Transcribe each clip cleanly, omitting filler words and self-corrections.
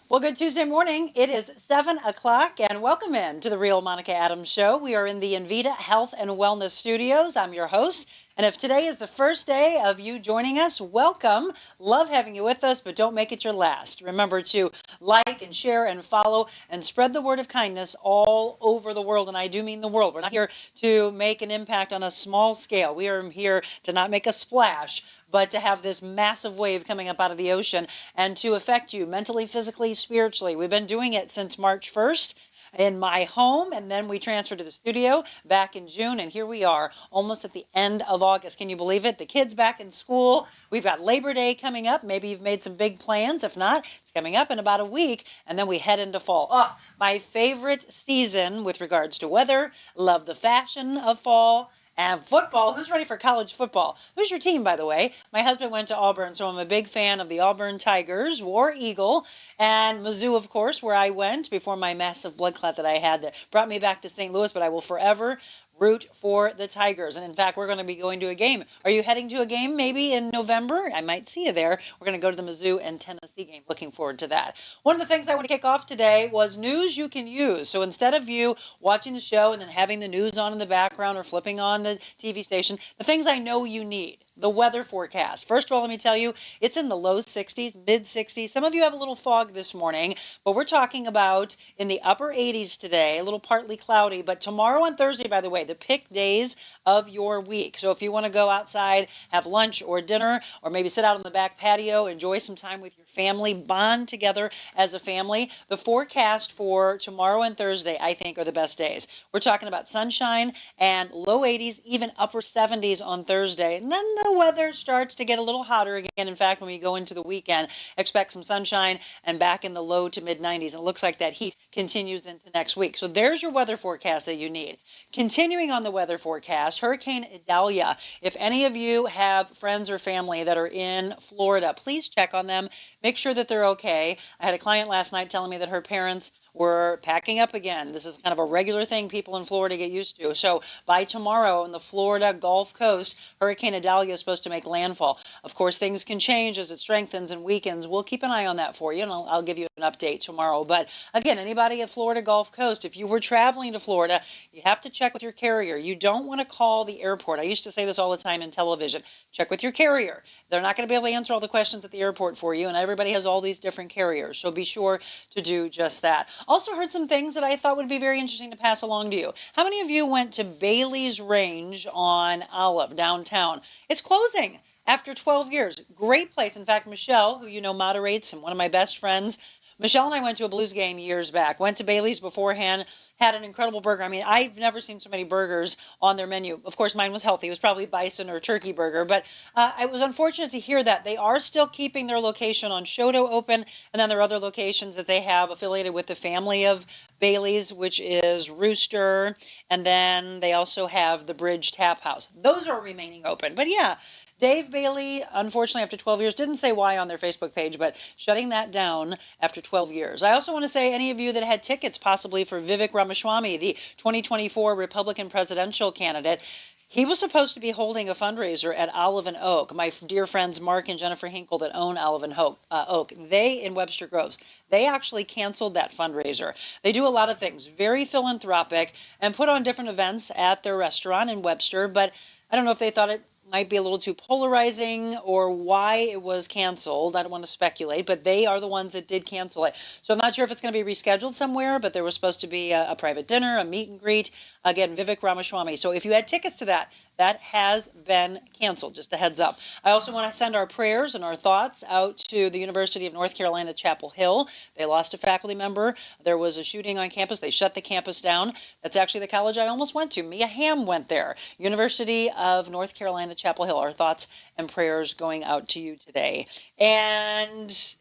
Well, good Tuesday morning. It is 7 o'clock, and welcome in to the Real Monica Adams Show. We are in the Invita Health and Wellness Studios. I'm your host, and if today is the first day of you joining us, welcome. Love having you with us, but don't make it your last. Remember to like and share and follow and spread the word of kindness all over the world, and I do mean the world. We're not here to make an impact on a small scale. We are here to not make a splash, but to have this massive wave coming up out of the ocean and to affect you mentally, physically, spiritually. We've been doing it since March 1st in my home, and then we transferred to the studio back in June, and here we are almost at the end of August. Can you believe it? The kids back in school. We've got Labor Day coming up. Maybe you've made some big plans. If not, it's coming up in about a week, and then we head into fall. Oh, my favorite season with regards to weather. Love the fashion of fall. And football, who's ready for college football? Who's your team, by the way? My husband went to Auburn, so I'm a big fan of the Auburn Tigers, War Eagle, and Mizzou, of course, where I went before my massive blood clot that I had that brought me back to St. Louis, but I will forever root for the Tigers. And in fact, we're going to be going to a game. Are you heading to a game maybe in November? I might see you there. We're going to go to the Mizzou and Tennessee game. Looking forward to that. One of the things I want to kick off today was news you can use. So instead of you watching the show and then having the news on in the background or flipping on the TV station, the things I know you need. The weather forecast. First of all, let me tell you, it's in the low 60s, mid 60s. Some of you have a little fog this morning, but we're talking about in the upper 80s today, a little partly cloudy. But tomorrow and Thursday, by the way, the pick days of your week. So if you want to go outside, have lunch or dinner, or maybe sit out on the back patio, enjoy some time with your family, bond together as a family, the forecast for tomorrow and Thursday, I think, are the best days. We're talking about sunshine and low 80s, even upper 70s on Thursday. And then the weather starts to get a little hotter again. In fact, when we go into the weekend, expect some sunshine and back in the low to mid 90s. And it looks like that heat continues into next week. So there's your weather forecast that you need. Continuing on the weather forecast, Hurricane Idalia. If any of you have friends or family that are in Florida, please check on them. Make sure that they're okay. I had a client last night telling me that her parents were packing up again. This is kind of a regular thing people in Florida get used to. So by tomorrow on the Florida Gulf Coast, Hurricane Idalia is supposed to make landfall. Of course, things can change as it strengthens and weakens. We'll keep an eye on that for you, and I'll give you an update tomorrow. But again, anybody at Florida Gulf Coast, if you were traveling to Florida, you have to check with your carrier. You don't want to call the airport. I used to say this all the time in television. Check with your carrier. They're not going to be able to answer all the questions at the airport for you, and everybody has all these different carriers. So be sure to do just that. Also heard some things that I thought would be very interesting to pass along to you. How many of you went to Bailey's Range on Olive downtown? It's closing after 12 years. Great place. In fact, Michelle, who you know moderates and one of my best friends, Michelle and I went to a Blues game years back, went to Bailey's beforehand, had an incredible burger. I mean, I've never seen so many burgers on their menu. Of course, mine was healthy. It was probably bison or turkey burger, but I was unfortunate to hear that they are still keeping their location on Shoto open, and then there are other locations that they have affiliated with the family of Bailey's, which is Rooster, and then they also have the Bridge Tap House. Those are remaining open. But yeah, Dave Bailey, unfortunately, after 12 years, didn't say why on their Facebook page, but shutting that down after 12 years. I also want to say any of you that had tickets possibly for Vivek Ramaswamy, the 2024 Republican presidential candidate, he was supposed to be holding a fundraiser at Olive and Oak. My dear friends Mark and Jennifer Hinkle that own Olive and Oak, they in Webster Groves, they actually canceled that fundraiser. They do a lot of things, very philanthropic, and put on different events at their restaurant in Webster, but I don't know if they thought it might be a little too polarizing or why it was canceled. I don't want to speculate, but they are the ones that did cancel it. So I'm not sure if it's going to be rescheduled somewhere, but there was supposed to be a private dinner, a meet and greet. Again, Vivek Ramaswamy. So if you had tickets to that, that has been canceled, just a heads up. I also want to send our prayers and our thoughts out to the University of North Carolina, Chapel Hill. They lost a faculty member. There was a shooting on campus. They shut the campus down. That's actually the college I almost went to. Mia Hamm went there. University of North Carolina, Chapel Hill. Our thoughts and prayers going out to you today. And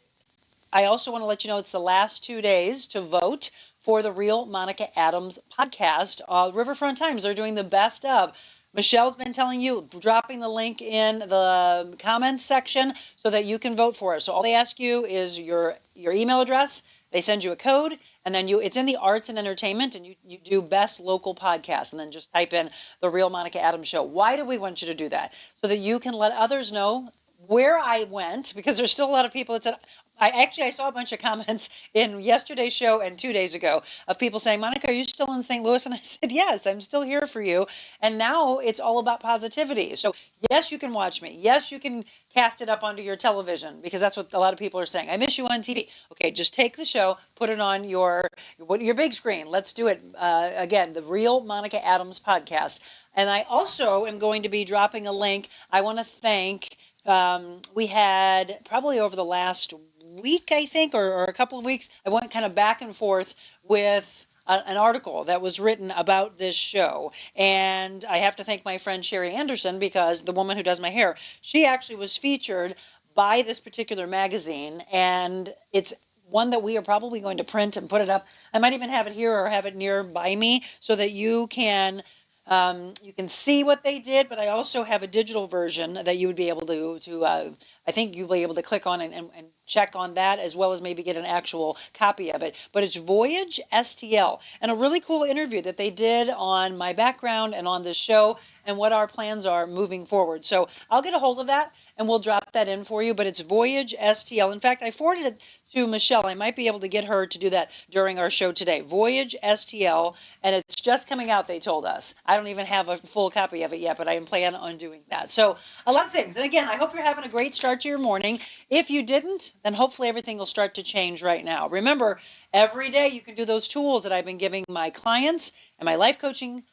I also want to let you know it's the last 2 days to vote for the Real Monica Adams podcast. Riverfront Times, they're doing the best of. Michelle's been telling you, dropping the link in the comments section so that you can vote for us. So all they ask you is your email address. They send you a code, and then it's in the arts and entertainment, and you do best local podcast, and then just type in the Real Monica Adams Show. Why do we want you to do that? So that you can let others know where I went, because there's still a lot of people that said, I saw a bunch of comments in yesterday's show and 2 days ago of people saying, Monica, are you still in St. Louis? And I said, yes, I'm still here for you. And now it's all about positivity. So yes, you can watch me. Yes, you can cast it up onto your television, because that's what a lot of people are saying. I miss you on TV. Okay, just take the show, put it on your big screen. Let's do it. Again, the Real Monica Adams podcast. And I also am going to be dropping a link. I want to thank, we had probably over the last week, I think, or a couple of weeks, I went kind of back and forth with an article that was written about this show. And I have to thank my friend Sherry Anderson, because the woman who does my hair, she actually was featured by this particular magazine. And it's one that we are probably going to print and put it up. I might even have it here or have it nearby me so that you can see what they did, but I also have a digital version that you would be able to I think you'll be able to click on and check on that, as well as maybe get an actual copy of it. But it's Voyage STL, and a really cool interview that they did on my background and on this show and what our plans are moving forward. So I'll get a hold of that and we'll drop that in for you, but it's Voyage STL. In fact, I forwarded it to Michelle. I might be able to get her to do that during our show today. Voyage STL, and it's just coming out, they told us. I don't even have a full copy of it yet, but I am planning on doing that. So a lot of things. And again, I hope you're having a great start to your morning. If you didn't, then hopefully everything will start to change right now. Remember, every day you can do those tools that I've been giving my clients and my life coaching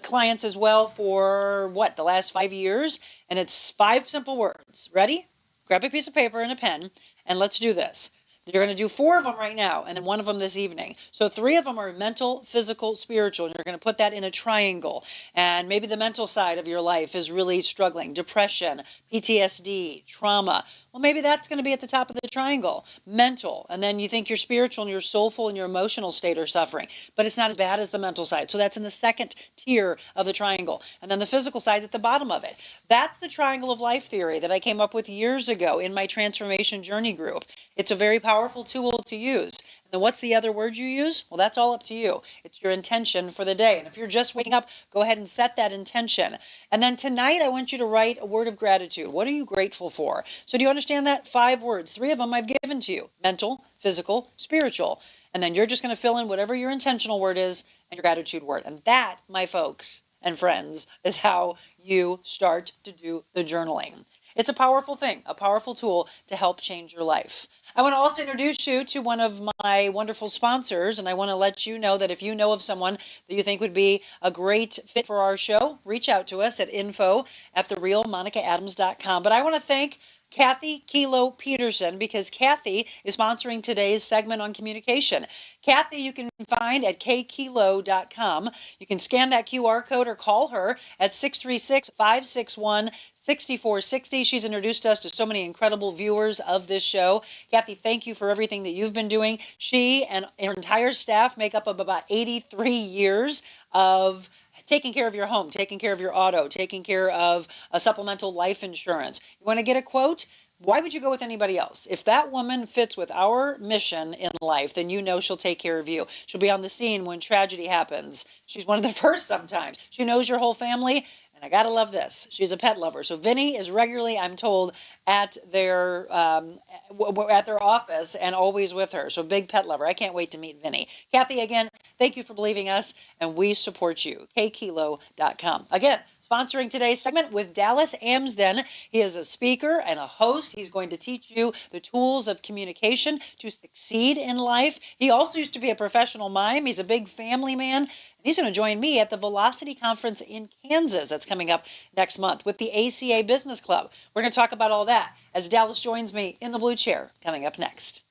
clients as well for the last 5 years. And it's 5 simple words. Ready? Grab a piece of paper and a pen, and let's do this. You're going to do 4 of them right now, and then 1 of them this evening. So 3 of them are mental, physical, spiritual, and you're going to put that in a triangle. And maybe the mental side of your life is really struggling. Depression, PTSD, trauma. Well, maybe that's going to be at the top of the triangle. Mental. And then you think your spiritual and your soulful and your emotional state are suffering. But it's not as bad as the mental side. So that's in the second tier of the triangle. And then the physical side at the bottom of it. That's the triangle of life theory that I came up with years ago in my transformation journey group. It's a very powerful tool to use. And then what's the other word you use? Well, that's all up to you. It's your intention for the day. And if you're just waking up, go ahead and set that intention. And then tonight, I want you to write a word of gratitude. What are you grateful for? So do you understand that? 5 words. 3 of them I've given to you. Mental, physical, spiritual. And then you're just going to fill in whatever your intentional word is and your gratitude word. And that, my folks and friends, is how you start to do the journaling. It's a powerful thing, a powerful tool to help change your life. I want to also introduce you to one of my wonderful sponsors, and I want to let you know that if you know of someone that you think would be a great fit for our show, reach out to us at info@therealmonicaadams.com. But I want to thank Kathy Kilo Peterson, because Kathy is sponsoring today's segment on communication. Kathy, you can find at kkilo.com. You can scan that QR code or call her at 636-561-6460. She's introduced us to so many incredible viewers of this show. Kathy, thank you for everything that you've been doing. She and her entire staff make up of about 83 years of taking care of your home, taking care of your auto, taking care of a supplemental life insurance. You want to get a quote? Why would you go with anybody else? If that woman fits with our mission in life, then you know she'll take care of you. She'll be on the scene when tragedy happens. She's one of the first sometimes. She knows your whole family. And I got to love this. She's a pet lover. So Vinny is regularly, I'm told, at their office and always with her. So big pet lover. I can't wait to meet Vinny. Kathy, again, thank you for believing us, and we support you. kkilo.com. Again, sponsoring today's segment with Dallas Amsden. He is a speaker and a host. He's going to teach you the tools of communication to succeed in life. He also used to be a professional mime. He's a big family man. And he's going to join me at the Velocity Conference in Kansas. That's coming up next month with the ACA Business Club. We're going to talk about all that as Dallas joins me in the blue chair coming up next.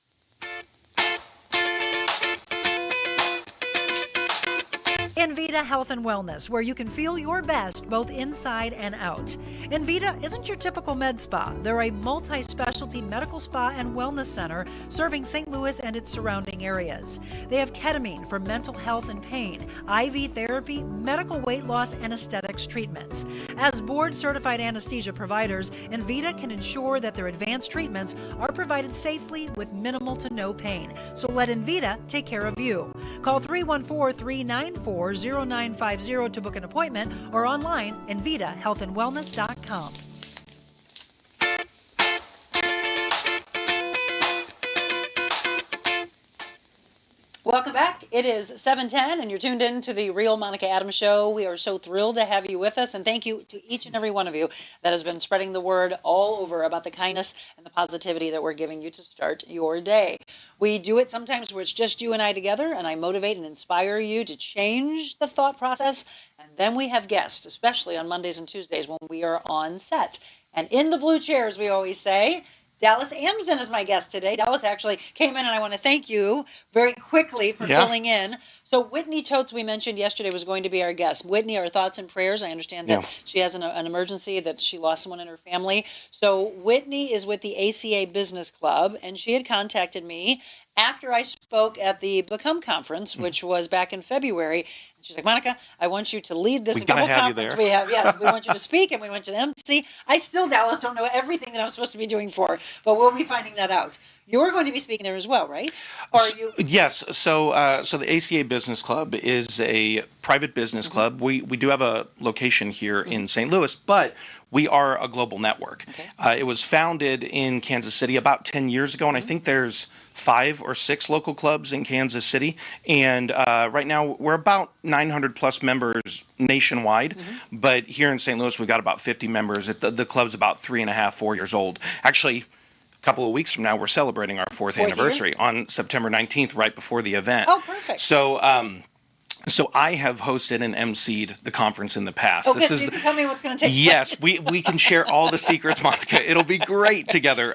Invita Health and Wellness, where you can feel your best both inside and out. Invita isn't your typical med spa. They're a multi-specialty medical spa and wellness center serving St. Louis and its surrounding areas. They have ketamine for mental health and pain, IV therapy, medical weight loss, and aesthetics treatments. As board-certified anesthesia providers, Invita can ensure that their advanced treatments are provided safely with minimal to no pain. So let Invita take care of you. Call 314-394-0950 to book an appointment or online, InvitaHealthandWellness.com. Welcome back. It is 7:10, and you're tuned in to the Real Monica Adams Show. We are so thrilled to have you with us, and thank you to each and every one of you that has been spreading the word all over about the kindness and the positivity that we're giving you to start your day. We do it sometimes where it's just you and I together, and I motivate and inspire you to change the thought process, and then we have guests, especially on Mondays and Tuesdays when we are on set. And in the blue chairs, we always say, Dallas Amsden is my guest today. Dallas actually came in, and I want to thank you very quickly for filling in. So Whitney Totes, we mentioned yesterday, was going to be our guest. Whitney, our thoughts and prayers. I understand that she has an emergency, that she lost someone in her family. So Whitney is with the ACA Business Club, and she had contacted me after I spoke at the Become Conference, which was back in February. And she's like, Monica, I want you to lead this incredible conference we have. Yes, we want you to speak and we want you to MC. I still, Dallas, don't know everything that I'm supposed to be doing for, but we'll be finding that out. You're going to be speaking there as well, right? Or are you? Yes. So the ACA Business Club is a private business club. We do have a location here in St. Louis, but we are a global network. Okay. It was founded in Kansas City about 10 years ago, and I think there's 5 or 6 local clubs in Kansas City. And right now we're about 900 plus members nationwide. But here in St. Louis, we've got about 50 members. The club's about 3.5, 4 years old. Actually, a couple of weeks from now, we're celebrating our 4th anniversary on September 19th, right before the event. Oh, perfect. So I have hosted and emceed the conference in the past. Okay, so you can tell me what's going to take place. Yes, we can share all the secrets, Monica. It'll be great together.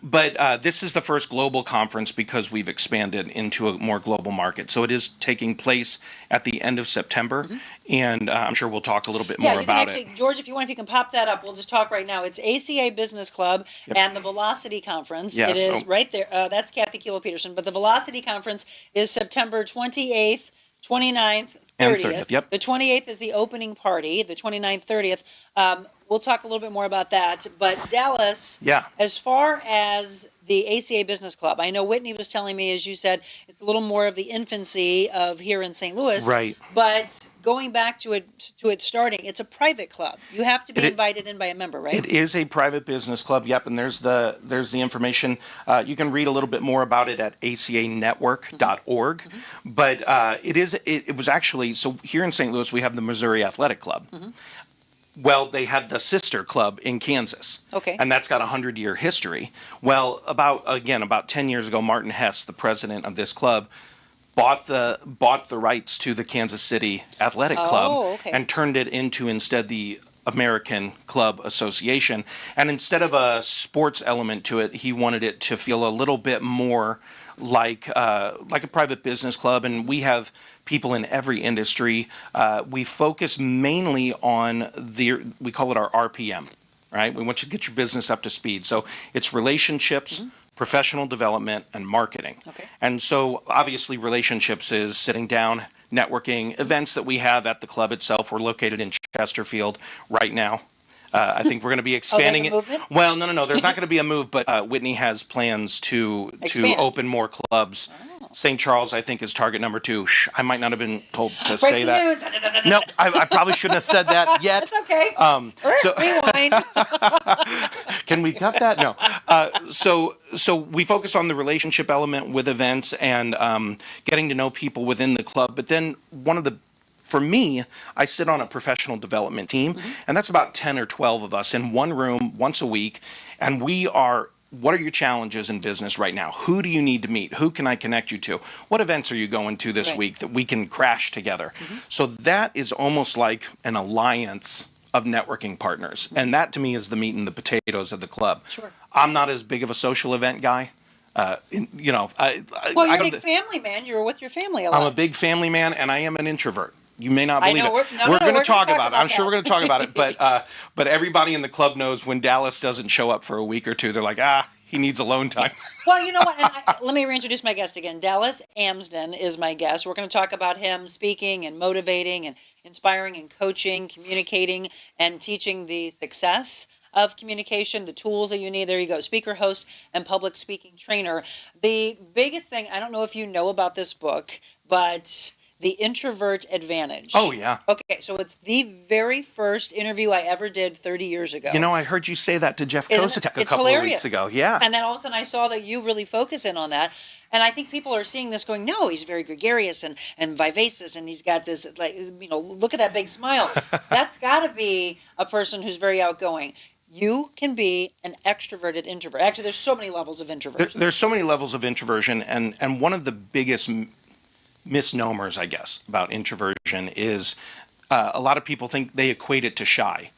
But this is the first global conference because we've expanded into a more global market. So it is taking place at the end of September, and I'm sure we'll talk a little bit more about it. George, if you can pop that up, we'll just talk right now. It's ACA Business Club and the Velocity Conference. Yes, it is right there. That's Kathy Kilo-Peterson. But the Velocity Conference is September 28th, 29th, 30th. Yep. The 28th is the opening party. The 29th, 30th. We'll talk a little bit more about that. But Dallas, as far as the ACA Business Club, I know Whitney was telling me, as you said, it's a little more of the infancy of here in St. Louis. Right. But going back to it starting, it's a private club. You have to be invited in by a member, right? It is a private business club. Yep, and there's the information. You can read a little bit more about it at acanetwork.org. But it was actually, so here in St. Louis we have the Missouri Athletic Club. Well, they had the sister club in Kansas. Okay. And that's got a 100-year history. Well, about 10 years ago, Martin Hess, the president of this club, bought the rights to the Kansas City Athletic Club and turned it into instead the American Club Association. And instead of a sports element to it, he wanted it to feel a little bit more like a private business club. And we have people in every industry. We focus mainly on we call it our RPM, right? We want you to get your business up to speed. So it's relationships, professional development, and marketing. Okay. And so obviously relationships is sitting down, networking, events that we have at the club itself. We're located in Chesterfield right now. I think we're going to be expanding it. Well, no. There's not going to be a move, but Whitney has plans to open more clubs. St. Charles, I think, is target number 2. I might not have been told to say that. No, I probably shouldn't have said that yet. That's okay. Rewind. Can we cut that? No. So we focus on the relationship element with events and getting to know people within the club. But then for me, I sit on a professional development team, and that's about 10 or 12 of us in one room once a week, and what are your challenges in business right now? Who do you need to meet? Who can I connect you to? What events are you going to this week that we can crash together? So that is almost like an alliance of networking partners, and that to me is the meat and the potatoes of the club. Sure. I'm not as big of a social event guy. You're a big family man. You're with your family a lot. I'm a big family man, and I am an introvert. You may not believe it. We're going to talk about it. I'm sure we're going to talk about it. But everybody in the club knows when Dallas doesn't show up for a week or two, they're like, he needs alone time. Well, you know what? Let me reintroduce my guest again. Dallas Amsden is my guest. We're going to talk about him speaking and motivating and inspiring and coaching, communicating and teaching the success of communication, the tools that you need. There you go. Speaker, host, and public speaking trainer. The biggest thing, I don't know if you know about this book, but The Introvert Advantage. Oh, yeah. Okay, so it's the very first interview I ever did 30 years ago. You know, I heard you say that to Jeff Kosatek a couple of weeks ago. Yeah. And then all of a sudden I saw that you really focus in on that. And I think people are seeing this going, no, he's very gregarious and vivacious, and he's got this, like, you know, look at that big smile. That's got to be a person who's very outgoing. You can be an extroverted introvert. Actually, there's so many levels of introversion. There's so many levels of introversion, and one of the biggest misnomers, I guess, about introversion is a lot of people think they equate it to shy.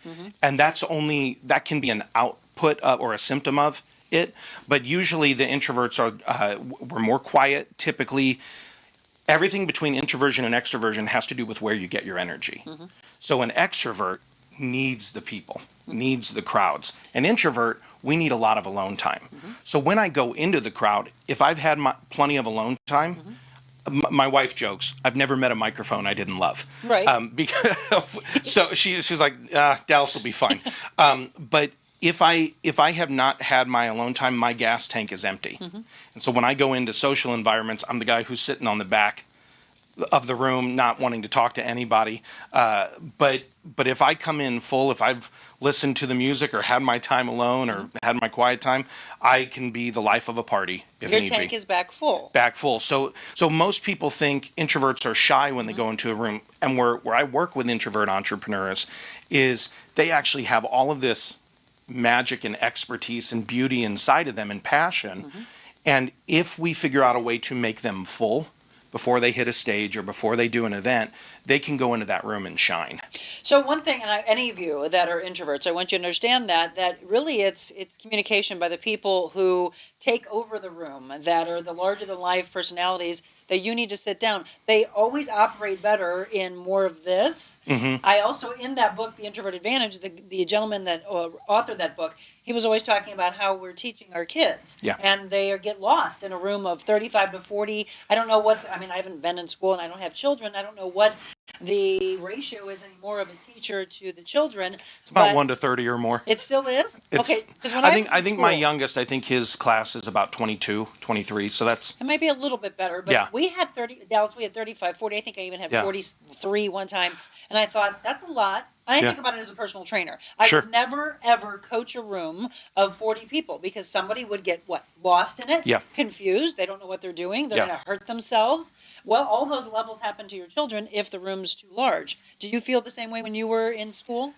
And that can be an output or a symptom of it, but usually the introverts we're more quiet. Typically, everything between introversion and extroversion has to do with where you get your energy. So an extrovert needs the people, needs the crowds. An introvert, we need a lot of alone time. So when I go into the crowd, if I've had plenty of alone time, my wife jokes, I've never met a microphone I didn't love. Right. So she's like, Dallas will be fine. But if I have not had my alone time, my gas tank is empty. And so when I go into social environments, I'm the guy who's sitting on the back of the room, not wanting to talk to anybody. But if I come in full, if I've listened to the music or had my time alone or had my quiet time, I can be the life of a party if need be. Your tank is back full. Back full. So most people think introverts are shy when they go into a room. And where I work with introvert entrepreneurs is they actually have all of this magic and expertise and beauty inside of them and passion. And if we figure out a way to make them full before they hit a stage or before they do an event, they can go into that room and shine. So one thing, and any of you that are introverts, I want you to understand that really it's communication by the people who take over the room, that are the larger-than-life personalities, that you need to sit down. They always operate better in more of this. I also, in that book, The Introvert Advantage, the gentleman that authored that book, he was always talking about how we're teaching our kids. Yeah. And they get lost in a room of 35 to 40. I don't know I haven't been in school and I don't have children. I don't know what the ratio is anymore of a teacher to the children. It's about 1 to 30 or more. It still is? Okay. I think my youngest, I think his class is about 22, 23. So that's... It might be a little bit better, but we had 30, Dallas, we had 35, 40. I think I even had 43 one time. And I thought, that's a lot. I think about it as a personal trainer. I would never, ever coach a room of 40 people because somebody would get, lost in it, confused. They don't know what they're doing. They're going to hurt themselves. Well, all those levels happen to your children if the room's too large. Do you feel the same way when you were in school?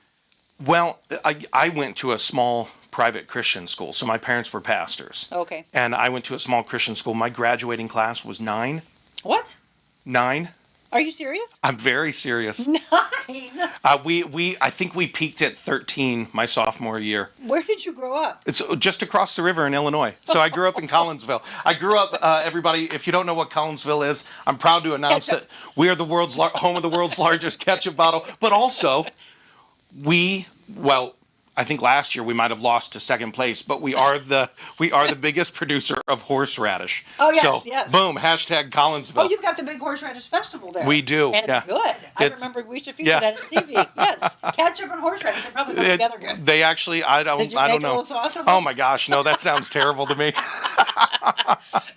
Well, I went to a small private Christian school, so my parents were pastors. Okay. And I went to a small Christian school. My graduating class was 9. What? 9. Are you serious? I'm very serious. 9? I think we peaked at 13 my sophomore year. Where did you grow up? It's just across the river in Illinois. So I grew up in Collinsville. I grew up, everybody, if you don't know what Collinsville is, I'm proud to announce that we are the world's home of the world's largest ketchup bottle. But also, I think last year we might have lost to second place, but we are the biggest producer of horseradish. Oh, yes, so, yes. Boom, hashtag Collinsville. Oh, you've got the big horseradish festival there. We do. And it's good. I remember we should feature that on TV. Yes. Ketchup and horseradish. They probably go together good. They actually, I don't know. Did you make a little sauce of them? Oh my gosh, no, that sounds terrible to me.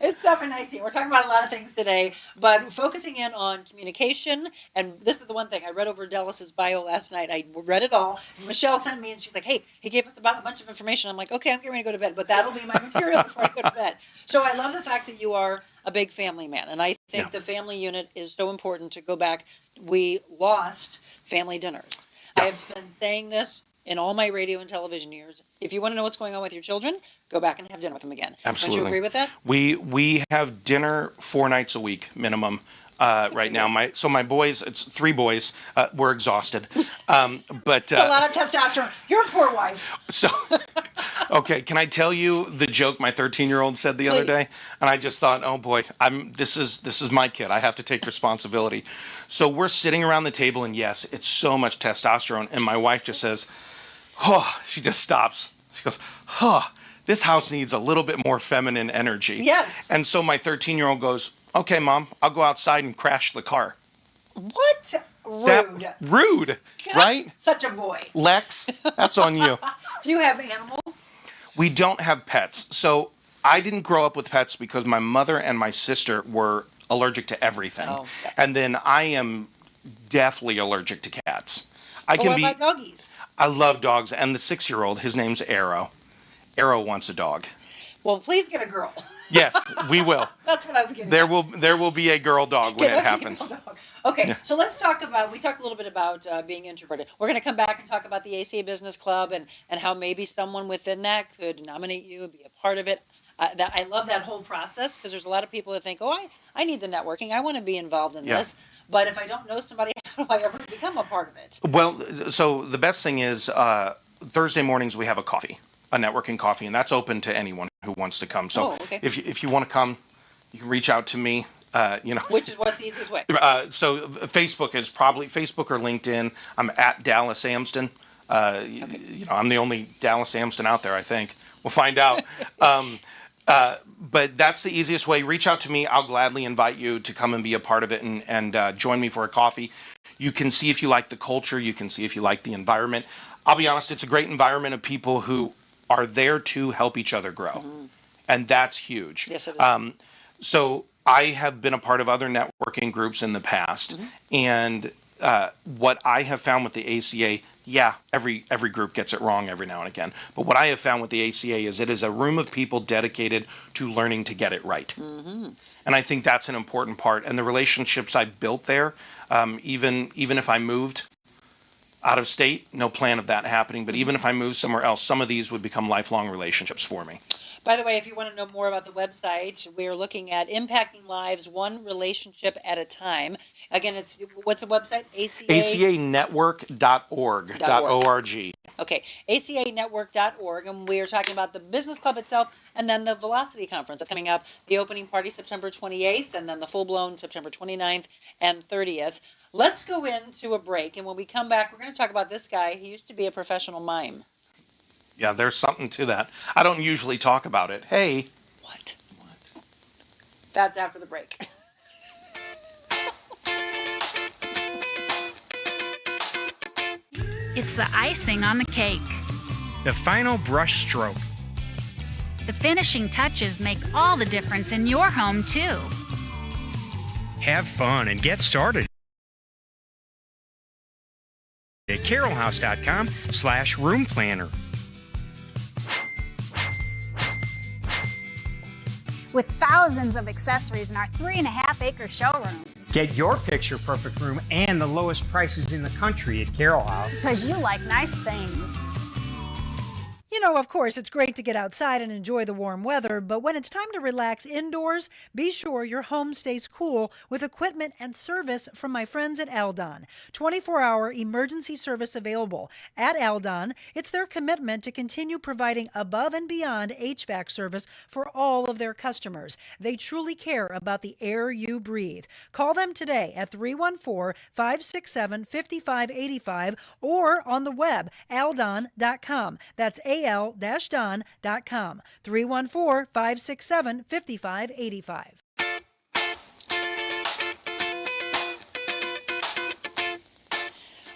It's 7:19. We're talking about a lot of things today, but focusing in on communication. And this is the one thing I read over Dallas's bio last night. I read it all. Michelle sent me, and she's like, "Hey, he gave us a bunch of information." I'm like, "Okay, I'm getting ready to go to bed, but that'll be my material before I go to bed." So I love the fact that you are a big family man, and I think the family unit is so important to go back. We lost family dinners. I have been saying this in all my radio and television years. If you want to know what's going on with your children, go back and have dinner with them again. Absolutely. Don't you agree with that? We have dinner 4 nights a week minimum. Right now, my boys, it's 3 boys. We're exhausted, but it's a lot of testosterone. You're a poor wife. So, okay, can I tell you the joke my 13-year-old said the other day? And I just thought, oh boy, this is my kid. I have to take responsibility. So we're sitting around the table, and yes, it's so much testosterone. And my wife just says, oh, she just stops. She goes, oh, this house needs a little bit more feminine energy. Yes. And so my 13-year-old goes, okay, Mom, I'll go outside and crash the car. What? Rude. Rude, right? Such a boy. Lex, that's on you. Do you have animals? We don't have pets. So I didn't grow up with pets because my mother and my sister were allergic to everything. Oh, yeah. And then I am deathly allergic to cats. What about doggies? I love dogs, and the 6-year-old, his name's Arrow. Arrow wants a dog. Well, please get a girl. Yes, we will. That's what I was getting. There will be a girl dog when it happens. Okay, yeah. So let's talk about. We talked a little bit about being introverted. We're going to come back and talk about the ACA Business Club and how maybe someone within that could nominate you and be a part of it. I love that whole process, because there's a lot of people that think, oh, I need the networking. I want to be involved in this. But if I don't know somebody, how do I ever become a part of it? Well, so the best thing is Thursday mornings we have a networking coffee, and that's open to anyone who wants to come. So if you want to come, you can reach out to me. Which is what's the easiest way? So Facebook or LinkedIn. I'm at Dallas Amsden. I'm the only Dallas Amsden out there, I think. We'll find out. But that's the easiest way. Reach out to me. I'll gladly invite you to come and be a part of it and join me for a coffee. You can see if you like the culture. You can see if you like the environment. I'll be honest, it's a great environment of people who are there to help each other grow. Mm-hmm. And that's huge. Yes, it is. So I have been a part of other networking groups in the past. Mm-hmm. And what I have found with the ACA, every group gets it wrong every now and again. But what I have found with the ACA is it is a room of people dedicated to learning to get it right. Mm-hmm. And I think that's an important part. And the relationships I built there, even if I moved out of state, no plan of that happening. But even if I moved somewhere else, some of these would become lifelong relationships for me. By the way, if you want to know more about the website, we're looking at impacting lives one relationship at a time. Again, what's the website? ACAnetwork.org. .org. Okay, ACAnetwork.org, and we are talking about the business club itself, and then the Velocity Conference that's coming up. The opening party September 28th, and then the full-blown September 29th and 30th. Let's go into a break, and when we come back, we're going to talk about this guy. He used to be a professional mime. Yeah, there's something to that. I don't usually talk about it. Hey. What? That's after the break. It's the icing on the cake. The final brush stroke. The finishing touches make all the difference in your home, too. Have fun and get started at carolhouse.com/room planner. With thousands of accessories in our 3.5-acre showrooms. Get your picture-perfect room and the lowest prices in the country at Carol House. Because you like nice things. You know, of course, it's great to get outside and enjoy the warm weather, but when it's time to relax indoors, be sure your home stays cool with equipment and service from my friends at Aldon. 24-hour emergency service available. At Aldon, it's their commitment to continue providing above and beyond HVAC service for all of their customers. They truly care about the air you breathe. Call them today at 314-567-5585 or on the web, aldon.com. That's al-don.com, 314-567-5585.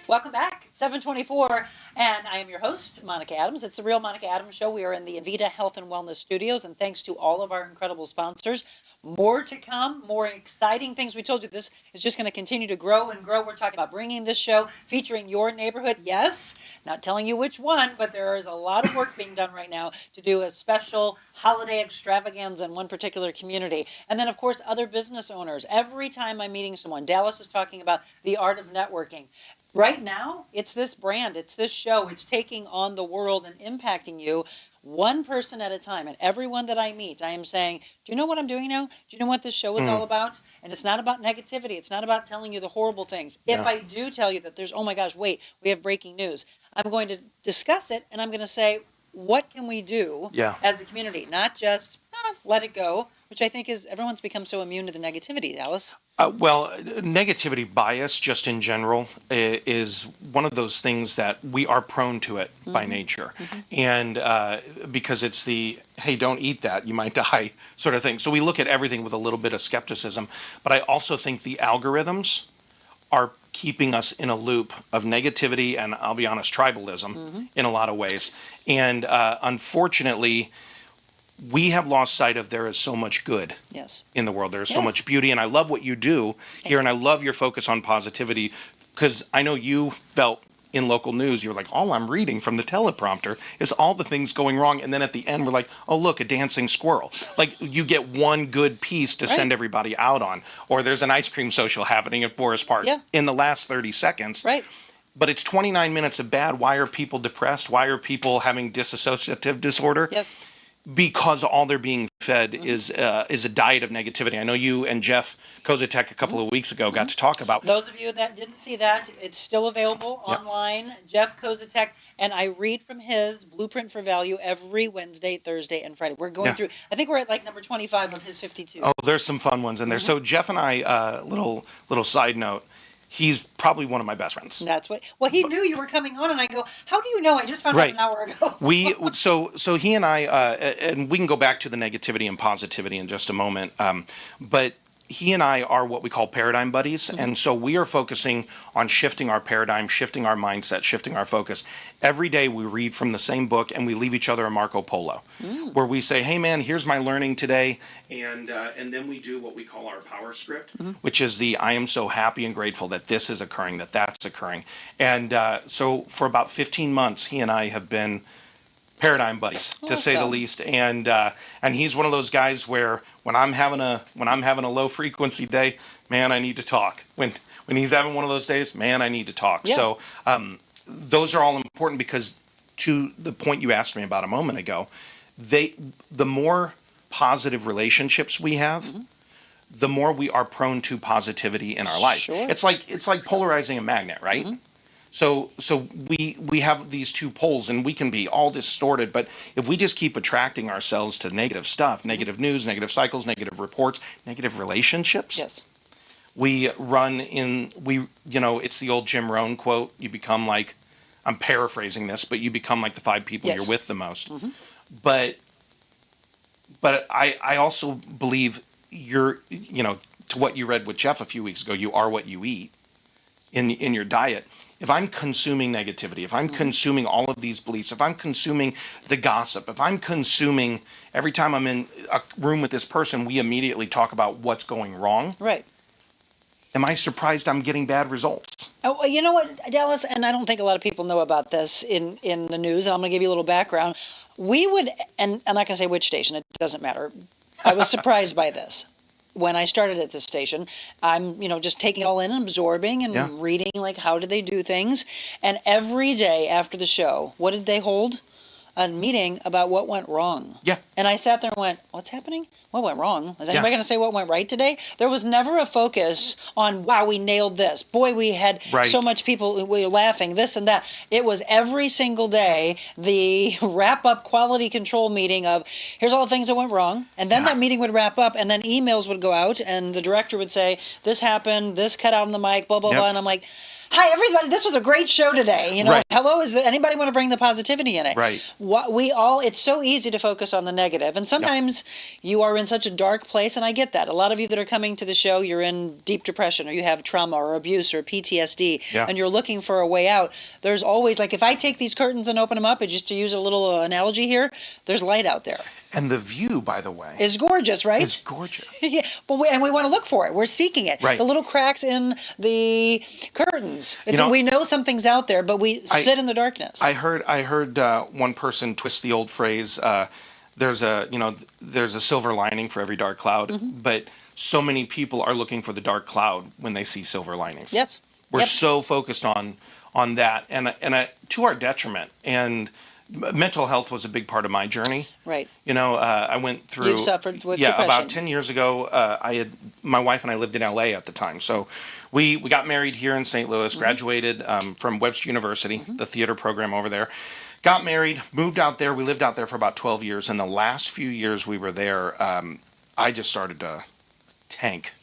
Welcome back, 724, and I am your host, Monica Adams. It's the Real Monica Adams Show. We are in the Avita Health and Wellness Studios, and thanks to all of our incredible sponsors. More to come, more exciting things. We told you this is just going to continue to grow and grow. We're talking about bringing this show, featuring your neighborhood. Yes, not telling you which one, but there is a lot of work being done right now to do a special holiday extravaganza in one particular community. And then, of course, other business owners. Every time I'm meeting someone, Dallas is talking about the art of networking. Right now, it's this brand, it's this show, it's taking on the world and impacting you one person at a time. And everyone that I meet, I am saying, do you know what I'm doing now? Do you know what this show is all about? And it's not about negativity. It's not about telling you the horrible things. Yeah. If I do tell you that there's, oh my gosh, wait, we have breaking news, I'm going to discuss it, and I'm going to say, what can we do as a community? Not just let it go, which I think is everyone's become so immune to the negativity, Dallas. Well, negativity bias just in general is one of those things that we are prone to it by nature. And because it's the, hey, don't eat that, you might die sort of thing. So we look at everything with a little bit of skepticism. But I also think the algorithms are keeping us in a loop of negativity and, I'll be honest, tribalism in a lot of ways. And unfortunately, we have lost sight of there is so much good in the world. There is so much beauty, and I love what you do here, and I love your focus on positivity, because I know you felt in local news, you're like, all I'm reading from the teleprompter is all the things going wrong, and then at the end we're like, oh look, a dancing squirrel. Like, you get one good piece to send everybody out on, or there's an ice cream social happening at Forest Park in the last 30 seconds. Right. But it's 29 minutes of bad. Why are people depressed? Why are people having dissociative disorder? Yes. Because all they're being fed is a diet of negativity. I know you and Jeff Kozatek a couple of weeks ago got to talk about. Those of you that didn't see that, it's still available online. Jeff Kozatek, and I read from his Blueprint for Value every Wednesday, Thursday, and Friday. We're going through. I think we're at like number 25 of his 52. Oh, there's some fun ones in there. So Jeff and I, little side note. He's probably one of my best friends. That's what. Well, he knew you were coming on, and I go, "How do you know? I just found out an hour ago." So he and I, and we can go back to the negativity and positivity in just a moment. But he and I are what we call paradigm buddies, and so we are focusing on shifting our paradigm, shifting our mindset, shifting our focus. Every day we read from the same book, and we leave each other a Marco Polo, where we say, "Hey, man, here's my learning today," and then we do what we call our power script, which is the "I am so happy and grateful that this is occurring, that that's occurring," and so for about 15 months, he and I have been paradigm buddies, to say the least, and he's one of those guys where when I'm having a low frequency day, man, I need to talk. When he's having one of those days, man, I need to talk. Yeah. So those are all important, because to the point you asked me about a moment ago, the more positive relationships we have, the more we are prone to positivity in our life. Sure. It's like polarizing a magnet, right? So we have these two poles, and we can be all distorted, but if we just keep attracting ourselves to negative stuff, negative news, negative cycles, negative reports, negative relationships, we run in, it's the old Jim Rohn quote, you become like, I'm paraphrasing this, but you become like the 5 people you're with the most. But I also believe to what you read with Jeff a few weeks ago, you are what you eat in your diet. If I'm consuming negativity, if I'm consuming all of these beliefs, if I'm consuming the gossip, if I'm consuming, every time I'm in a room with this person, we immediately talk about what's going wrong. Right. Am I surprised I'm getting bad results? Oh, you know what, Dallas, and I don't think a lot of people know about this in the news. I'm going to give you a little background. We would, and I'm not going to say which station, it doesn't matter. I was surprised by this. When I started at this station, I'm, just taking it all in and absorbing and reading, like, how do they do things? And every day after the show, what did they hold? A meeting about what went wrong. Yeah. And I sat there and went, what's happening? What went wrong? Is anybody going to say what went right today? There was never a focus on, wow, we nailed this. Boy, we had so much people, we were laughing, this and that. It was every single day the wrap-up quality control meeting of, here's all the things that went wrong. And then that meeting would wrap up, and then emails would go out, and the director would say, this happened, this cut out on the mic, blah, blah, blah. And I'm like, hi, everybody. This was a great show today. Hello. Is anybody want to bring the positivity in it? Right. It's so easy to focus on the negative. And sometimes you are in such a dark place, and I get that. A lot of you that are coming to the show, you're in deep depression, or you have trauma or abuse or PTSD, and you're looking for a way out. There's always, like, if I take these curtains and open them up, and just to use a little analogy here, there's light out there. And the view, by the way, is gorgeous, right? It's gorgeous. But we want to look for it. We're seeking it. Right. The little cracks in the curtains. We know something's out there, but we sit in the darkness. I heard one person twist the old phrase. There's a silver lining for every dark cloud, but so many people are looking for the dark cloud when they see silver linings. Yes. We're so focused on that, and to our detriment. And mental health was a big part of my journey. Right. I went through. You suffered with depression. About 10 years ago. My wife and I lived in LA at the time, so we got married here in St. Louis. Graduated from Webster University, the theater program over there. Got married, moved out there. We lived out there for about 12 years. And the last few years we were there, I just started to tank.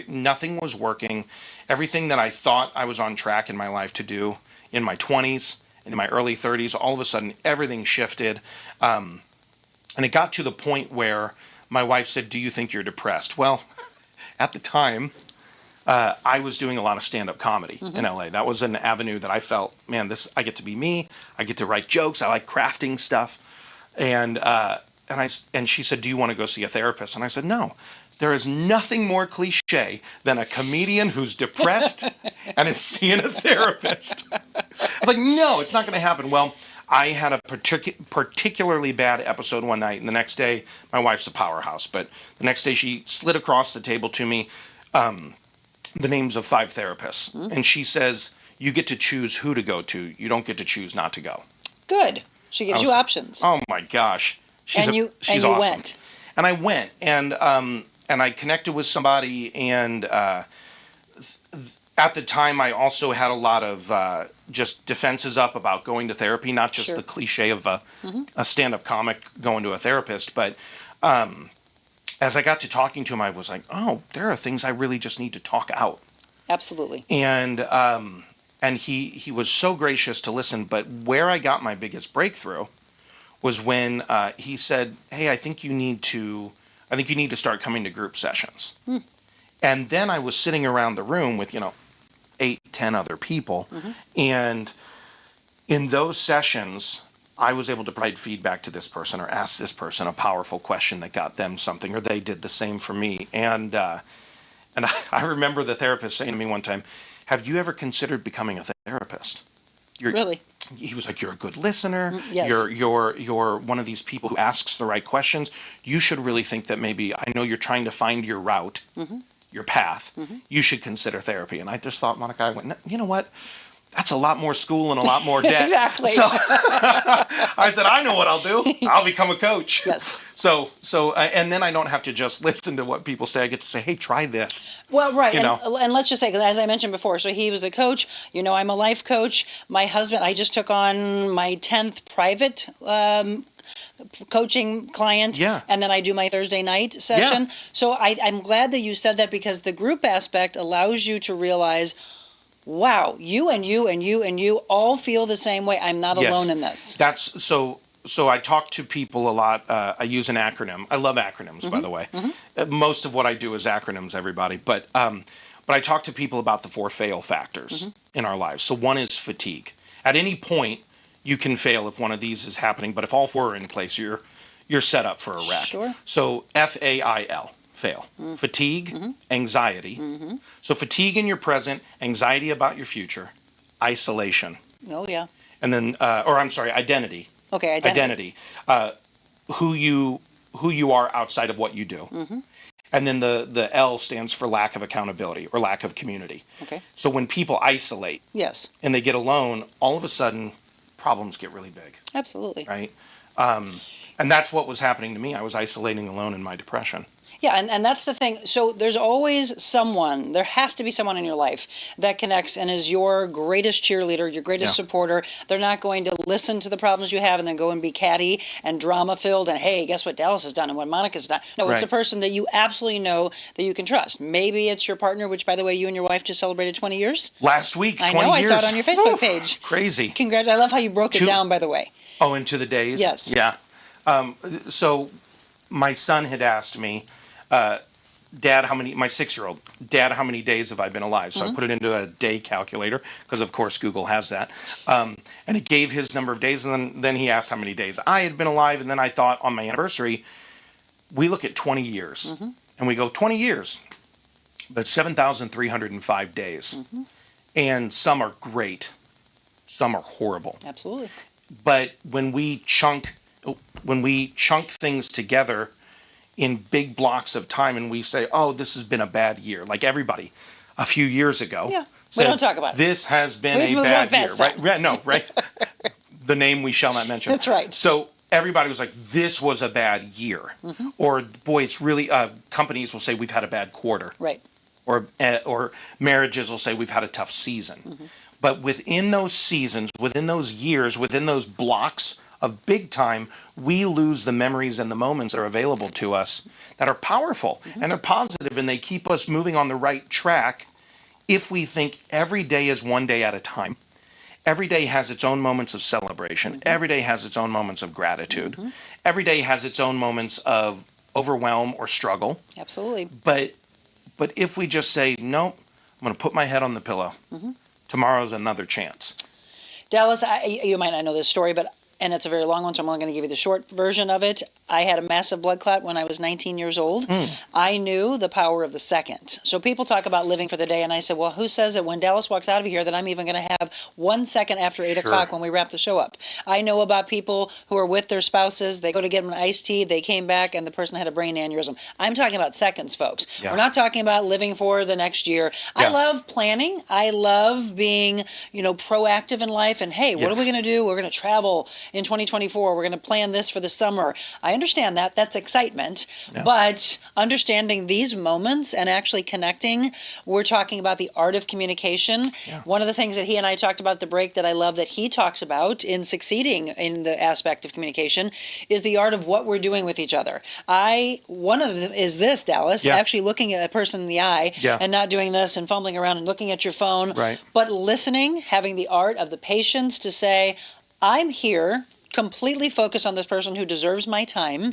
Nothing was working. Everything that I thought I was on track in my life to do in my 20s. In my early 30s, all of a sudden, everything shifted. And it got to the point where my wife said, do you think you're depressed? Well, at the time, I was doing a lot of stand-up comedy in LA. That was an avenue that I felt, man, I get to be me. I get to write jokes. I like crafting stuff. And and she said, do you want to go see a therapist? And I said, no. There is nothing more cliche than a comedian who's depressed and is seeing a therapist. I was like, no, it's not going to happen. Well, I had a particularly bad episode one night, and the next day, my wife's a powerhouse, but the next day she slid across the table to me the names of 5 therapists. And she says, you get to choose who to go to. You don't get to choose not to go. Good. She gives you options. Oh, my gosh. She's awesome. Went. And I went, and I connected with somebody, and at the time, I also had a lot of just defenses up about going to therapy, not just the cliche of a stand-up comic going to a therapist, but as I got to talking to him, I was like, oh, there are things I really just need to talk out. Absolutely. And he was so gracious to listen, but where I got my biggest breakthrough was when he said, hey, I think you need to start coming to group sessions. And then I was sitting around the room with, 8, 10 other people. And in those sessions, I was able to provide feedback to this person or ask this person a powerful question that got them something, or they did the same for me. And I remember the therapist saying to me one time, have you ever considered becoming a therapist? Really? He was like, you're a good listener. Yes. You're one of these people who asks the right questions. You should really think that maybe, I know you're trying to find your route, your path. You should consider therapy. And I just thought, Monica, I went, no, you know what? That's a lot more school and a lot more debt. Exactly. So I said, I know what I'll do. I'll become a coach. Yes. So and then I don't have to just listen to what people say. I get to say, hey, try this. Well, right. And let's just say, because as I mentioned before, so he was a coach. I'm a life coach. My husband, I just took on my 10th private coaching client. Yeah. And then I do my Thursday night session. Yeah. So I'm glad that you said that, because the group aspect allows you to realize, wow, you and you and you and you all feel the same way. I'm not alone in this. That's so I talk to people a lot. I use an acronym. I love acronyms, by the way. Most of what I do is acronyms, everybody. But I talk to people about the 4 fail factors in our lives. So one is fatigue. At any point, you can fail if one of these is happening. But if all 4 are in place, you're set up for a wreck. Sure. So FAIL. Fail. Fatigue, anxiety. So fatigue in your present, anxiety about your future, isolation. Oh, yeah. And then, identity. Okay, identity. Who you are outside of what you do. And then the L stands for lack of accountability or lack of community. Okay. So when people isolate, yes, and they get alone, all of a sudden problems get really big. Absolutely. Right. And that's what was happening to me. I was isolating alone in my depression. Yeah, and that's the thing. So there has to be someone in your life that connects and is your greatest cheerleader, your greatest supporter. They're not going to listen to the problems you have and then go and be catty and drama-filled and, hey, guess what Dallas has done and what Monica's done. No, it's a person that you absolutely know that you can trust. Maybe it's your partner, which, by the way, you and your wife just celebrated 20 years. Last week, 20 years. I know, I saw it on your Facebook page. Crazy. Congrats. I love how you broke it down, by the way. Oh, into the days? Yes. Yeah. So my son had asked me, Dad, my 6-year-old, Dad, how many days have I been alive? So I put it into a day calculator, because of course Google has that. And it gave his number of days, and then he asked how many days I had been alive, and then I thought on my anniversary, we look at 20 years, and we go 20 years, but 7,305 days. And some are great, some are horrible. Absolutely. But when we chunk things together in big blocks of time, and we say, oh, this has been a bad year. Like everybody a few years ago said, we don't talk about it. This has been a bad year. Right? The name we shall not mention. That's right. So everybody was like, this was a bad year. Or, boy, it's really, companies will say we've had a bad quarter. Right. Or marriages will say we've had a tough season. But within those seasons, within those years, within those blocks of big time, we lose the memories and the moments that are available to us that are powerful and they're positive, and they keep us moving on the right track if we think every day is one day at a time. Every day has its own moments of celebration. Every day has its own moments of gratitude. Every day has its own moments of overwhelm or struggle. Absolutely. But if we just say, no, I'm going to put my head on the pillow. Tomorrow's another chance. Dallas, you might not know this story, but and it's a very long one, so I'm only going to give you the short version of it. I had a massive blood clot when I was 19 years old. I knew the power of the second. So people talk about living for the day, and I said, well, who says that when Dallas walks out of here that I'm even going to have 1 second after 8 o'clock when we wrap the show up? I know about people who are with their spouses. They go to get them an iced tea. They came back, and the person had a brain aneurysm. I'm talking about seconds, folks. We're not talking about living for the next year. I love planning. I love being, proactive in life. And hey, what are we going to do? We're going to travel in 2024. We're going to plan this for the summer. I understand that. That's excitement. But understanding these moments and actually connecting, we're talking about the art of communication. One of the things that he and I talked about at the break that I love that he talks about in succeeding in the aspect of communication is the art of what we're doing with each other. One of them is this, Dallas, actually looking at a person in the eye and not doing this and fumbling around and looking at your phone, but listening, having the art of the patience to say, I'm here, completely focused on this person who deserves my time,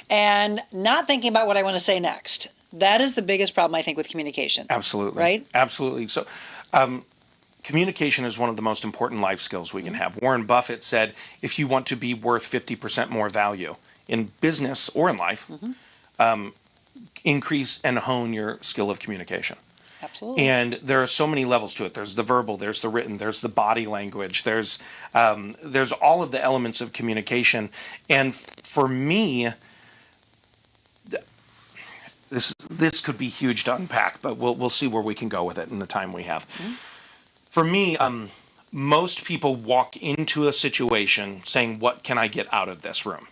and not thinking about what I want to say next. That is the biggest problem, I think, with communication. Absolutely. Right? Absolutely. So, communication is one of the most important life skills we can have. Warren Buffett said, if you want to be worth 50% more value in business or in life, increase and hone your skill of communication. Absolutely. And there are so many levels to it. There's the verbal, there's the written, there's the body language, there's all of the elements of communication. And for me, this could be huge to unpack, but we'll see where we can go with it in the time we have. For me, most people walk into a situation saying, what can I get out of this room?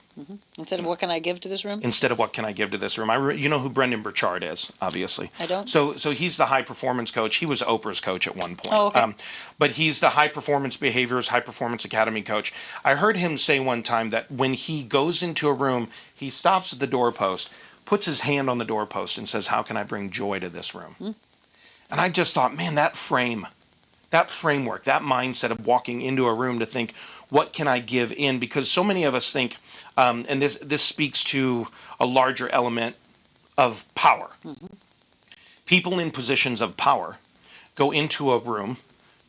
Instead of what can I give to this room? Instead of what can I give to this room. You know who Brendan Burchard is, obviously. I don't. So he's the high performance coach. He was Oprah's coach at one point. Oh, okay. But he's the high performance behaviors, high performance academy coach. I heard him say one time that when he goes into a room, he stops at the doorpost, puts his hand on the doorpost and says, how can I bring joy to this room? And I just thought, man, that framework, that mindset of walking into a room to think, what can I give in? Because so many of us think, and this speaks to a larger element of power. People in positions of power go into a room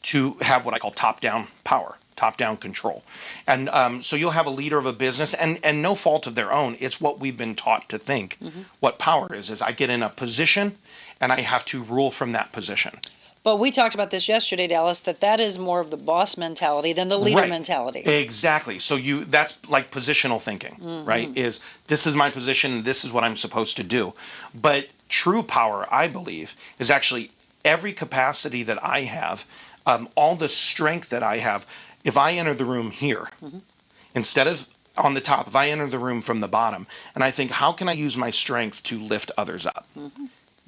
to have what I call top-down power, top-down control. And so you'll have a leader of a business, and no fault of their own, it's what we've been taught to think. What power is I get in a position, and I have to rule from that position. But we talked about this yesterday, Dallas, that is more of the boss mentality than the leader mentality. Exactly. So that's like positional thinking, right? This is my position, and this is what I'm supposed to do. But true power, I believe, is actually every capacity that I have, all the strength that I have. If I enter the room here, instead of on the top, if I enter the room from the bottom, and I think, how can I use my strength to lift others up?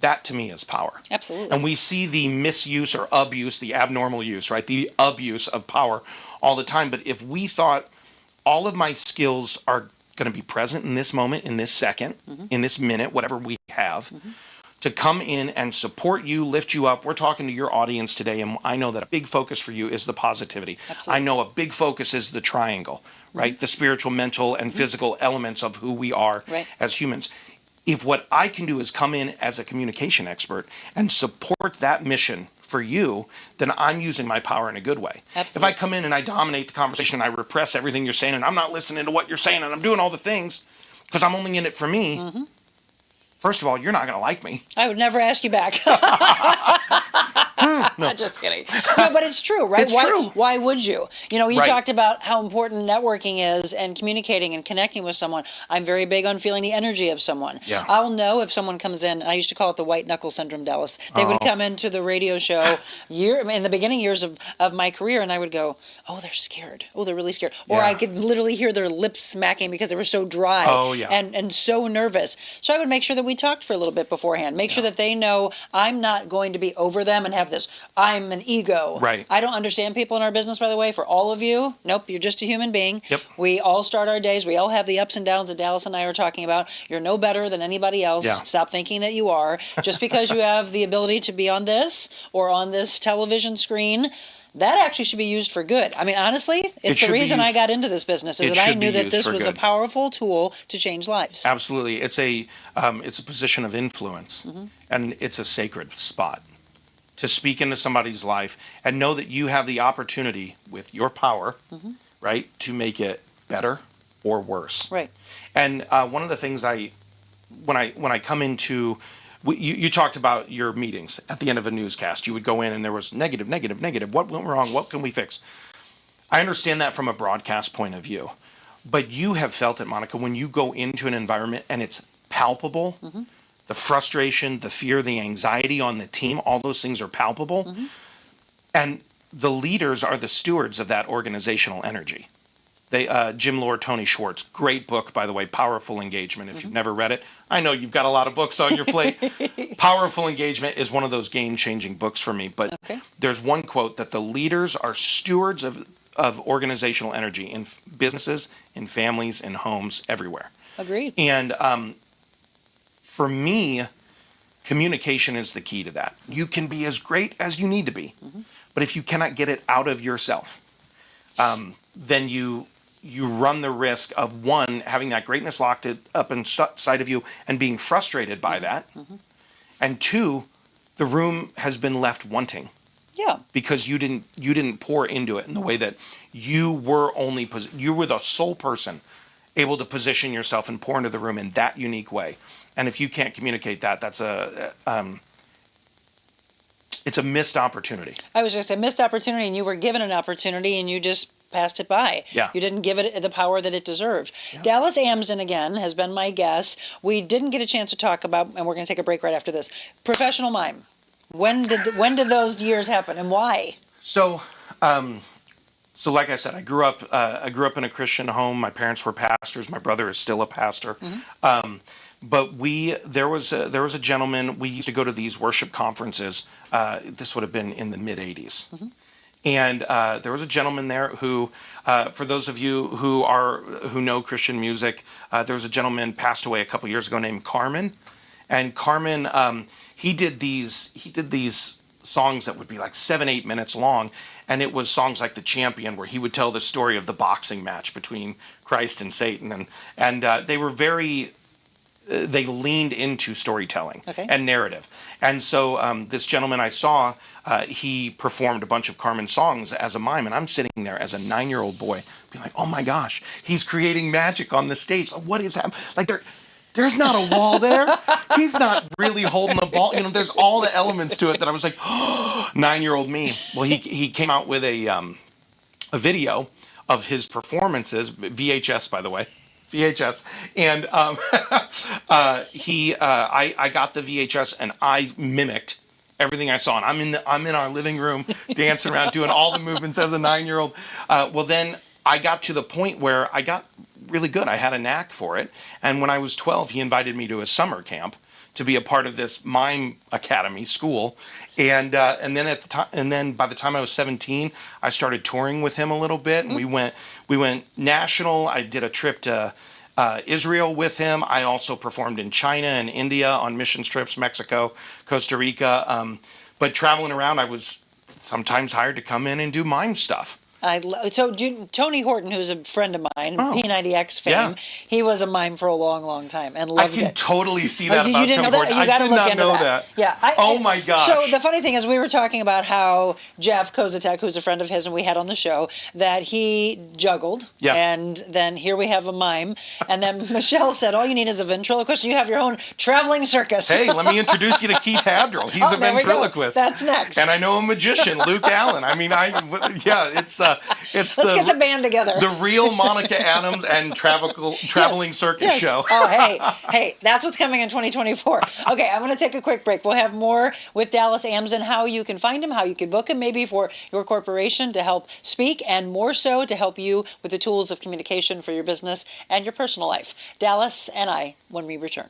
That to me is power. Absolutely. And we see the misuse or abuse, the abnormal use, right? The abuse of power all the time. But if we thought all of my skills are going to be present in this moment, in this second, in this minute, whatever we have, to come in and support you, lift you up. We're talking to your audience today, and I know that a big focus for you is the positivity. Absolutely. I know a big focus is the triangle, right? The spiritual, mental, and physical elements of who we are as humans. If what I can do is come in as a communication expert and support that mission for you, then I'm using my power in a good way. Absolutely. If I come in and I dominate the conversation and I repress everything you're saying and I'm not listening to what you're saying and I'm doing all the things because I'm only in it for me, first of all, you're not going to like me. I would never ask you back. No. Just kidding. No, but it's true, right? It's true. Why would you? You talked about how important networking is and communicating and connecting with someone. I'm very big on feeling the energy of someone. Yeah. I'll know if someone comes in. I used to call it the white knuckle syndrome, Dallas. They would come into the radio show in the beginning years of my career, and I would go, oh, they're scared. Oh, they're really scared. Or I could literally hear their lips smacking because they were so dry and so nervous. So I would make sure that we talked for a little bit beforehand. Make sure that they know I'm not going to be over them and have this, I'm an ego. Right. I don't understand people in our business, by the way, for all of you. Nope, you're just a human being. Yep. We all start our days. We all have the ups and downs that Dallas and I are talking about. You're no better than anybody else. Yeah. Stop thinking that you are. Just because you have the ability to be on this or on this television screen, that actually should be used for good. I mean, honestly, it's the reason I got into this business is that I knew that this was a powerful tool to change lives. Absolutely. It's a position of influence, and it's a sacred spot to speak into somebody's life and know that you have the opportunity with your power, right, to make it better or worse. Right. And one of the things when I come into, you talked about your meetings at the end of a newscast. You would go in and there was negative, negative, negative. What went wrong? What can we fix? I understand that from a broadcast point of view. But you have felt it, Monica, when you go into an environment and it's palpable, the frustration, the fear, the anxiety on the team, all those things are palpable. And the leaders are the stewards of that organizational energy. Jim Lohr, Tony Schwartz, great book, by the way, Powerful Engagement. If you've never read it, I know you've got a lot of books on your plate. Powerful Engagement is one of those game-changing books for me. But there's one quote that the leaders are stewards of organizational energy in businesses, in families, in homes, everywhere. Agreed. And for me, communication is the key to that. You can be as great as you need to be, but if you cannot get it out of yourself, then you run the risk of, one, having that greatness locked up inside of you and being frustrated by that, and two, the room has been left wanting. Yeah. Because you didn't pour into it in the way that you were you were the sole person able to position yourself and pour into the room in that unique way. And if you can't communicate that, that's it's a missed opportunity. I was going to say missed opportunity, and you were given an opportunity and you just passed it by. Yeah. You didn't give it the power that it deserved. Yeah. Dallas Amsden, again, has been my guest. We didn't get a chance to talk about, and we're going to take a break right after this, professional mime. When did those years happen, and why? So like I said, I grew up in a Christian home. My parents were pastors. My brother is still a pastor. But there was a gentleman. We used to go to these worship conferences. This would have been in the mid '80s, and there was a gentleman there who, for those of you who know Christian music, there was a gentleman passed away a couple years ago named Carmen, and Carmen. He did these songs that would be like 7-8 minutes long, and it was songs like The Champion, where he would tell the story of the boxing match between Christ and Satan, and they were they leaned into storytelling and narrative. And so this gentleman I saw, he performed a bunch of Carmen songs as a mime, and I'm sitting there as a 9-year-old boy being like, oh my gosh, he's creating magic on the stage. What is happening? Like there's not a wall there. He's not really holding the ball. There's all the elements to it that I was like, oh, 9-year-old me. Well, he came out with a video of his performances, VHS, by the way, VHS, and I got the VHS and I mimicked everything I saw, and I'm in our living room dancing around doing all the movements as a 9-year-old. Well, then I got to the point where I got really good. I had a knack for it. And when I was 12, he invited me to a summer camp to be a part of this mime academy school. And then by the time I was 17, I started touring with him a little bit, and we went national. I did a trip to Israel with him. I also performed in China and India on missions trips, Mexico, Costa Rica. But traveling around, I was sometimes hired to come in and do mime stuff. Tony Horton, who's a friend of mine, P90X fame, he was a mime for a long, long time and loved it. I can totally see that about Tony Horton. I did not know that. Yeah. Oh my gosh. So the funny thing is, we were talking about how Jeff Kozatek, who's a friend of his and we had on the show, that he juggled. Yeah. And then here we have a mime. And then Michelle said, all you need is a ventriloquist. You have your own traveling circus. Hey, let me introduce you to Keith Hadrill. He's a ventriloquist. That's next. And I know a magician, Luke Allen. I mean, Let's get the band together. The Real Monica Adams and Traveling Circus Show. Oh, hey, that's what's coming in 2024. Okay, I'm going to take a quick break. We'll have more with Dallas Amsden, how you can find him, how you can book him, maybe for your corporation to help speak, and more so to help you with the tools of communication for your business and your personal life. Dallas and I, when we return.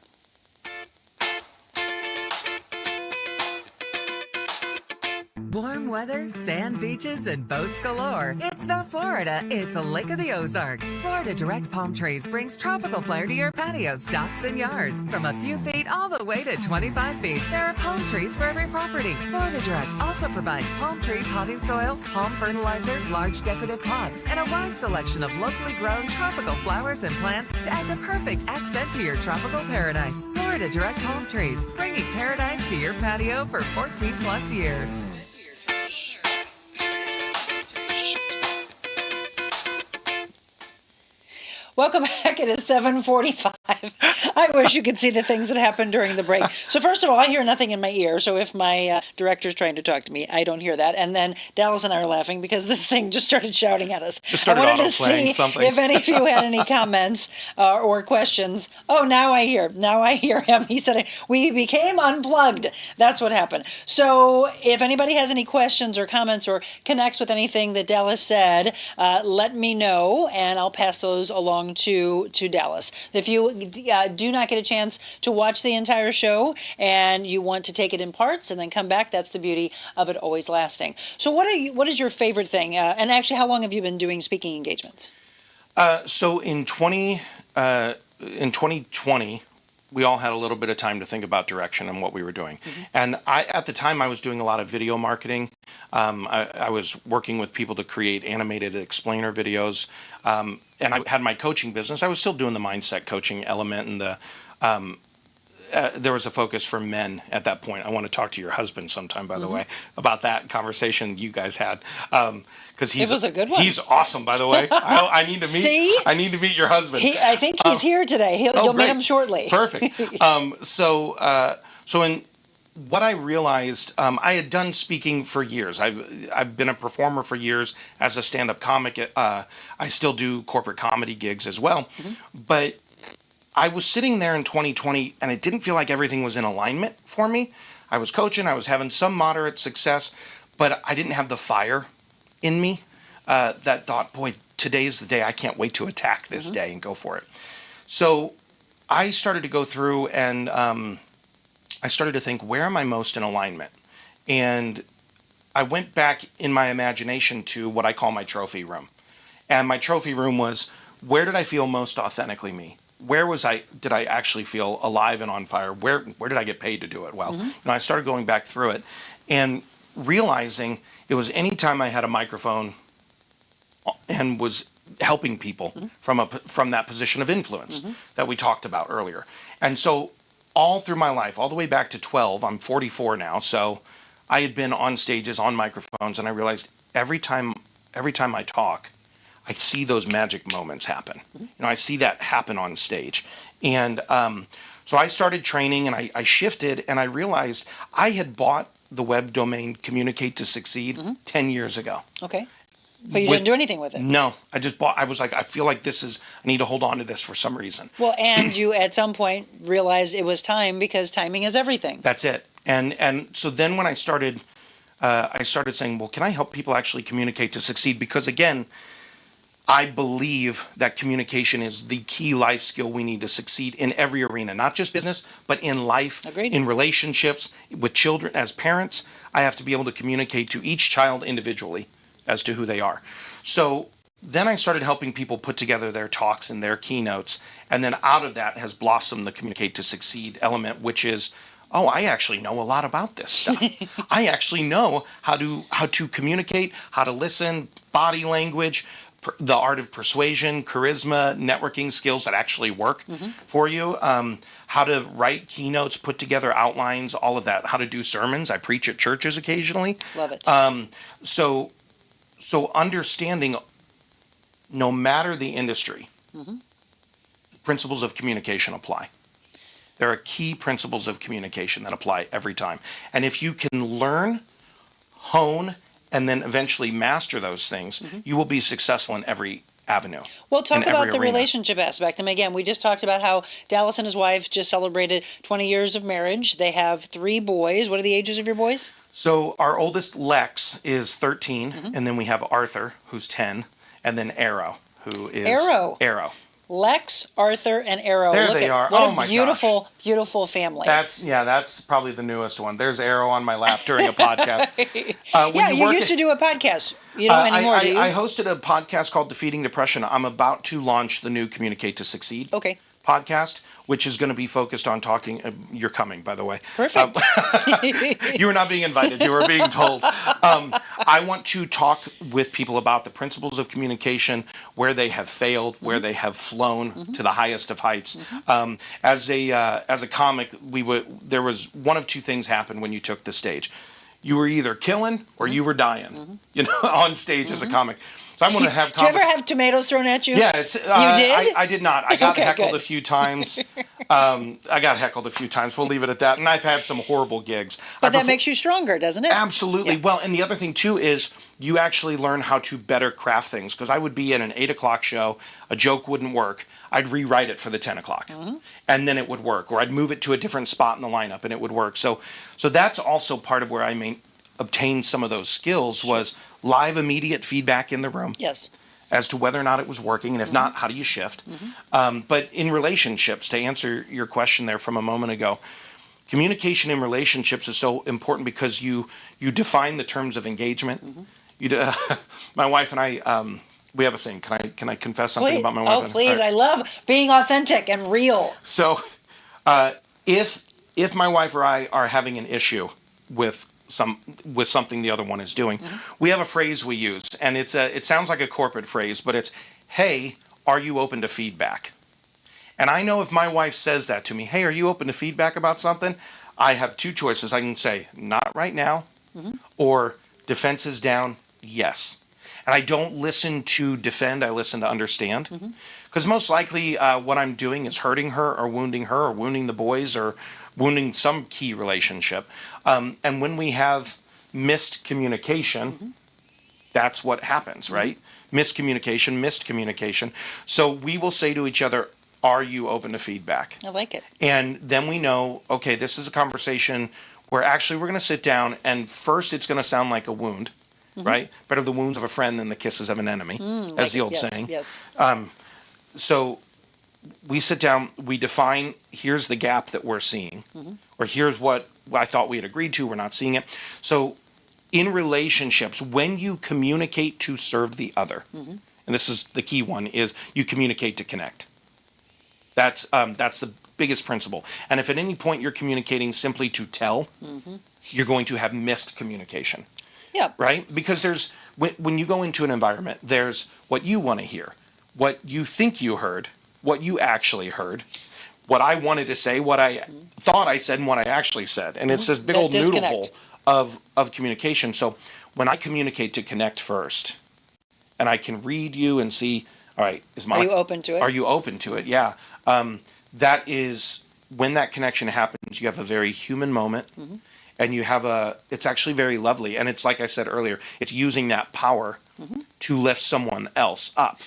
Warm weather, sand beaches, and boats galore. It's not Florida, it's a Lake of the Ozarks. Florida Direct Palm Trees brings tropical flair to your patios, docks, and yards. From a few feet all the way to 25 feet, there are palm trees for every property. Florida Direct also provides palm tree potting soil, palm fertilizer, large decorative pots, and a wide selection of locally grown tropical flowers and plants to add the perfect accent to your tropical paradise. Florida Direct Palm Trees, bringing paradise to your patio for 14 plus years. Welcome back. It is 7:45. I wish you could see the things that happen during the break. So first of all, I hear nothing in my ear. So if my director's trying to talk to me, I don't hear that. And then Dallas and I are laughing because this thing just started shouting at us. Just started I wanted to auto-playing see something. if any of you had any comments or questions. Oh, now I hear him. He said we became unplugged. That's what happened. So if anybody has any questions or comments or connects with anything that Dallas said, let me know, and I'll pass those along to Dallas. If you do not get a chance to watch the entire show and you want to take it in parts and then come back, that's the beauty of it always lasting. So what is your favorite thing? And actually, how long have you been doing speaking engagements? So in 2020, we all had a little bit of time to think about direction and what we were doing. Mm-hmm. And at the time, I was doing a lot of video marketing. I was working with people to create animated explainer videos. And I had my coaching business. I was still doing the mindset coaching element, and there was a focus for men at that point. I want to talk to your husband sometime, by the way, about that conversation you guys had. Because it was a good one. He's awesome, by the way. I need to meet. See? I need to meet your husband. I think he's here today. You'll meet him shortly. Perfect. So in what I realized, I had done speaking for years. I've been a performer for years as a stand-up comic. I still do corporate comedy gigs as well. Mm-hmm. But I was sitting there in 2020, and it didn't feel like everything was in alignment for me. I was coaching. I was having some moderate success, but I didn't have the fire in me that thought, boy, today's the day. I can't wait to attack this day and go for it. So I started to go through and I started to think, where am I most in alignment? And I went back in my imagination to what I call my trophy room. And my trophy room was, where did I feel most authentically me? Where did I actually feel alive and on fire? Where did I get paid to do it well? I started going back through it and realizing it was any time I had a microphone and was helping people from that position of influence that we talked about earlier. And so all through my life, all the way back to 12, I'm 44 now, so I had been on stages, on microphones, and I realized every time I talk, I see those magic moments happen. I see that happen on stage. And so I started training, and I shifted, and I realized I had bought the web domain Communicate to Succeed 10 years ago. Okay. But you didn't do anything with it? No. I was like, I feel like I need to hold on to this for some reason. Well, and you at some point realized it was time, because timing is everything. That's it. And so then when I started saying, well, can I help people actually communicate to succeed? Because again, I believe that communication is the key life skill we need to succeed in every arena, not just business, but in life, Agreed. In relationships, with children. As parents, I have to be able to communicate to each child individually as to who they are. So then I started helping people put together their talks and their keynotes, and then out of that has blossomed the Communicate to Succeed element, which is, oh, I actually know a lot about this stuff. I actually know how to communicate, how to listen, body language, the art of persuasion, charisma, networking skills that actually work for you, how to write keynotes, put together outlines, all of that, how to do sermons. I preach at churches occasionally. Love it. So understanding, no matter the industry, principles of communication apply. There are key principles of communication that apply every time. And if you can learn, hone, and then eventually master those things, you will be successful in every avenue. Well, talk about the arena. Relationship aspect. And again, we just talked about how Dallas and his wife just celebrated 20 years of marriage. They have 3 boys. What are the ages of your boys? So our oldest, Lex, is 13, and then we have Arthur, who's 10, and then Arrow, who is... Arrow. Lex, Arthur, and Arrow. There they are. What Oh a my beautiful, gosh. beautiful family. That's probably the newest one. There's Arrow on my lap during a podcast. You used to do a podcast. You don't anymore, do you? I hosted a podcast called Defeating Depression. I'm about to launch the new Communicate to Succeed podcast, which is going to be focused on talking. You're coming, by the way. Perfect. You were not being invited. You were being told. I want to talk with people about the principles of communication, where they have failed, where they have flown to the highest of heights. As a comic, there was one of two things happened when you took the stage. You were either killing or you were dying, on stage as a comic. So I'm going to have Did you ever have tomatoes thrown at you? Yeah, it's. You did? I did not. I got Okay, heckled good. a few times. We'll leave it at that. And I've had some horrible gigs. But that makes you stronger, doesn't it? Absolutely. Yeah. Well, and the other thing too is you actually learn how to better craft things. Because I would be in an 8 o'clock show, a joke wouldn't work. I'd rewrite it for the 10 o'clock, and then it would work. Or I'd move it to a different spot in the lineup, and it would work. So that's also part of where I obtained some of those skills was live, immediate feedback in the room. Yes. As to whether or not it was working, and if not, how do you shift? But in relationships, to answer your question there from a moment ago, communication in relationships is so important because you define the terms of engagement. My wife and I, we have a thing. Can I confess something about my wife? Oh, please! I love being authentic and real. So, if my wife or I are having an issue with something the other one is doing, we have a phrase we use, and it sounds like a corporate phrase, but it's, "Hey, are you open to feedback?" And I know if my wife says that to me, "Hey, are you open to feedback about something?" I have two choices. I can say, "Not right now," or "Defense is down, yes." And I don't listen to defend, I listen to understand. Because most likely what I'm doing is hurting her or wounding the boys or wounding some key relationship. And when we have missed communication, that's what happens, right? Miscommunication, missed communication. So we will say to each other, "Are you open to feedback?" I like it. And then we know, okay, this is a conversation where actually we're going to sit down, and first it's going to sound like a wound. Right? Better the wounds of a friend than the kisses of an enemy, as the old saying. Yes. So we sit down, we define, here's the gap that we're seeing, or here's what I thought we had agreed to, we're not seeing it. So in relationships, when you communicate to serve the other, and this is the key one, is you communicate to connect. That's the biggest principle. And if at any point you're communicating simply to tell, you're going to have missed communication. Yeah. Right? Because when you go into an environment, there's what you want to hear, what you think you heard, what you actually heard, what I wanted to say, what I thought I said, and what I actually said. And it's this big old noodle bowl of communication. So when I communicate to connect first, and I can read you and see, all right, are you open to it? Are you open to it? Yeah. That is, when that connection happens, you have a very human moment. And you have it's actually very lovely. And it's like I said earlier, it's using that power to lift someone else up.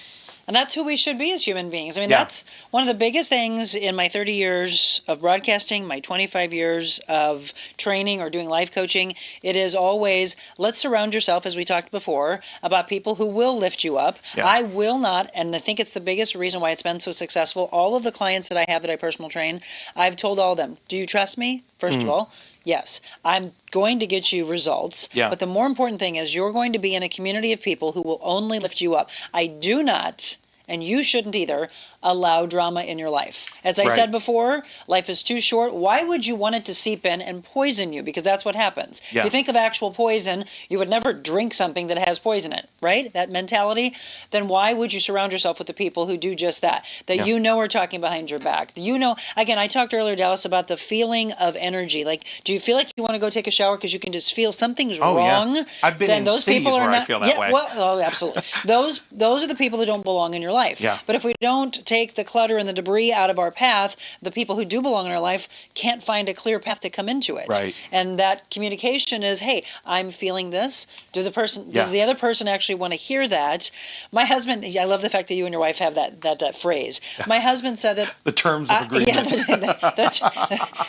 And that's who we should be as human beings. I mean, that's one of the biggest things in my 30 years of broadcasting, my 25 years of training or doing life coaching. It is always, let's surround yourself, as we talked before, about people who will lift you up. Yeah. I will not, and I think it's the biggest reason why it's been so successful. All of the clients that I have that I personal train, I've told all of them, do you trust me? First of all, yes, I'm going to get you results. Yeah. But the more important thing is you're going to be in a community of people who will only lift you up. I do not, and you shouldn't either, allow drama in your life. As I said before, life is too short. Why would you want it to seep in and poison you? Because that's what happens. Yeah. If you think of actual poison, you would never drink something that has poison in it, right? That mentality. Then why would you surround yourself with the people who do just that? That you know are talking behind your back. You know, again, I talked earlier, Dallas, about the feeling of energy. Like, do you feel like you want to go take a shower because you can just feel something's wrong? Yeah. I've been then in those cities people are where not, I feel that way. Well, oh, absolutely. those are the people that don't belong in your life. Yeah. But if we don't take the clutter and the debris out of our path, the people who do belong in our life can't find a clear path to come into it. Right. And that communication is, hey, I'm feeling this. Does the other person actually want to hear that? My husband, I love the fact that you and your wife have that phrase. My husband said that The terms of agreement.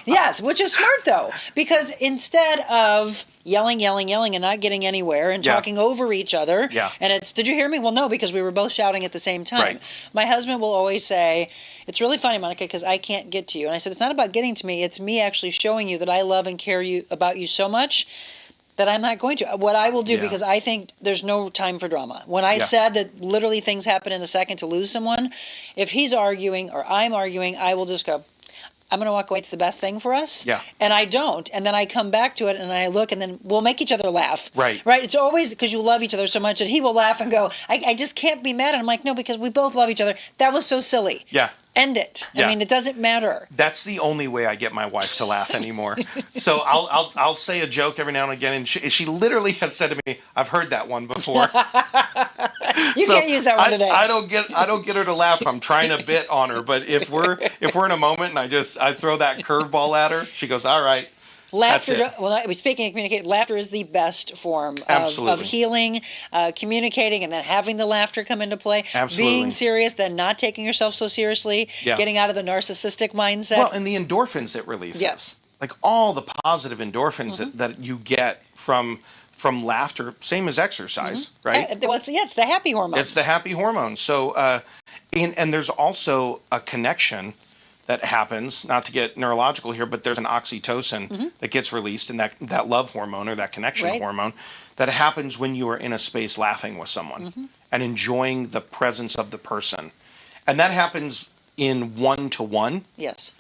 yes, which is smart though, because instead of yelling and not getting anywhere and talking over each other, and it's, did you hear me? Well, no, because we were both shouting at the same time. Right. My husband will always say, it's really funny, Monica, because I can't get to you. And I said, it's not about getting to me. It's me actually showing you that I love and care about you so much that I'm not going to. What I will do, because I think there's no time for drama. When I said that literally things happen in a second to lose someone, if he's arguing or I'm arguing, I will just go, I'm going to walk away. It's the best thing for us. Yeah. And I don't. And then I come back to it and I look and then we'll make each other laugh. Right. Right. It's always because you love each other so much that he will laugh and go, I just can't be mad. And I'm like, no, because we both love each other. That was so silly. Yeah. End it. Yeah. I mean, it doesn't matter. That's the only way I get my wife to laugh anymore. So I'll say a joke every now and again, and she literally has said to me, "I've heard that one before." You can't use that one today. I don't get her to laugh. I'm trying a bit on her, but if we're in a moment and I throw that curveball at her, she goes, all right. Laughter, well, speaking of communicate, laughter is the best form of healing, communicating, and then having the laughter come into play. Absolutely. Being serious, then not taking yourself so seriously, getting out of the narcissistic mindset. Well, and the endorphins it releases. Yes. Like all the positive endorphins that you get from laughter, same as exercise, right? Well, it's the happy hormone. It's the happy hormone. So, and there's also a connection that happens, not to get neurological here, but there's an oxytocin that gets released, and that love hormone or that connection hormone that happens when you are in a space laughing with someone and enjoying the presence of the person. And that happens in one-to-one. Yes.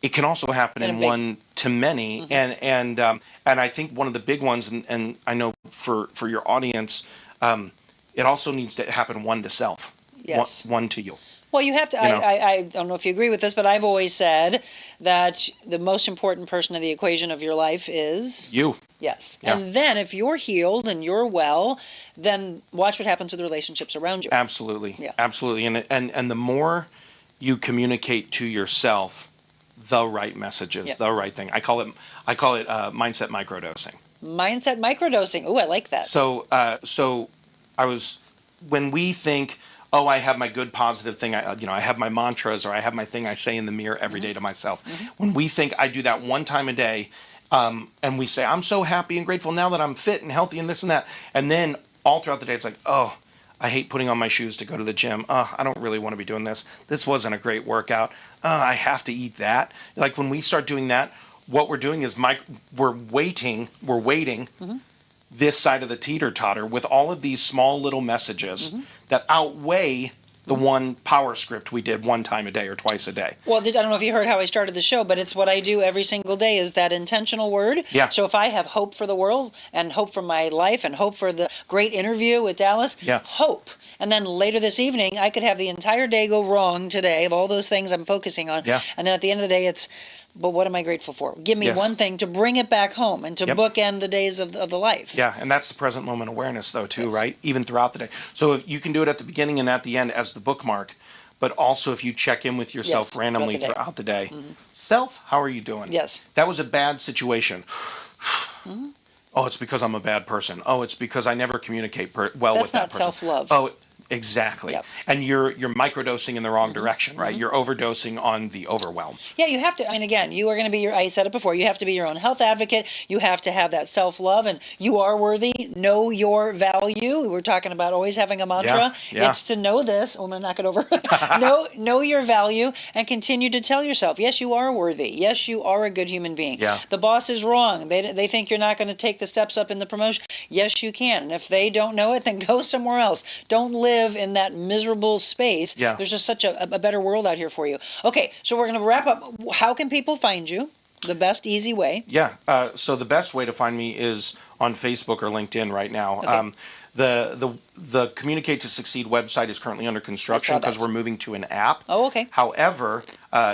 It can also happen in one-to-many. And I think one of the big ones, and I know for your audience, it also needs to happen one-to-self. Yes. One to you. Well, you have to, I don't know if you agree with this, but I've always said that the most important person in the equation of your life is... you. Yes. Yeah. And then if you're healed and you're well, then watch what happens to the relationships around you. Absolutely. Yeah. Absolutely. And the more you communicate to yourself the right messages, the right thing. I call it mindset microdosing. Mindset microdosing. Oh, I like that. So when we think, oh, I have my good positive thing, I have my mantras, or I have my thing I say in the mirror every day to myself. When we think I do that one time a day, and we say, I'm so happy and grateful now that I'm fit and healthy and this and that, and then all throughout the day it's like, oh, I hate putting on my shoes to go to the gym. I don't really want to be doing this. This wasn't a great workout. I have to eat that. Like when we start doing that, what we're doing is we're waiting this side of the teeter-totter with all of these small little messages that outweigh the one power script we did one time a day or twice a day. Well, I don't know if you heard how I started the show, but it's what I do every single day is that intentional word. Yeah. So if I have hope for the world and hope for my life and hope for the great interview with Dallas, hope. And then later this evening, I could have the entire day go wrong today of all those things I'm focusing on. Yeah. And then at the end of the day, it's, but what am I grateful for? Give me one thing to bring it back home and to bookend the days of the life. Yeah, and that's the present moment awareness, though, too, right? Even throughout the day. So if you can do it at the beginning and at the end as the bookmark, but also if you check in with yourself randomly throughout the day. Self, how are you doing? Yes. That was a bad situation. Oh, it's because I'm a bad person. Oh, it's because I never communicate well with that person. That's not self-love. Oh, exactly. Yep. And you're microdosing in the wrong direction, right? You're overdosing on the overwhelm. Yeah, you have to, I mean, again, you are going to be I said it before, you have to be your own health advocate. You have to have that self-love, and you are worthy. Know your value. We were talking about always having a mantra. Yeah. It's to know this. Oh, I'm going to knock it over. know your value and continue to tell yourself, yes, you are worthy. Yes, you are a good human being. Yeah. The boss is wrong. They think you're not going to take the steps up in the promotion. Yes, you can. And if they don't know it, then go somewhere else. Don't live in that miserable space. Yeah. There's just such a better world out here for you. Okay, so we're going to wrap up. How can people find you? The best, easy way. Yeah. So the best way to find me is on Facebook or LinkedIn right now. Okay. The Communicate to Succeed website is currently under construction because we're moving to an app. Oh, okay. However,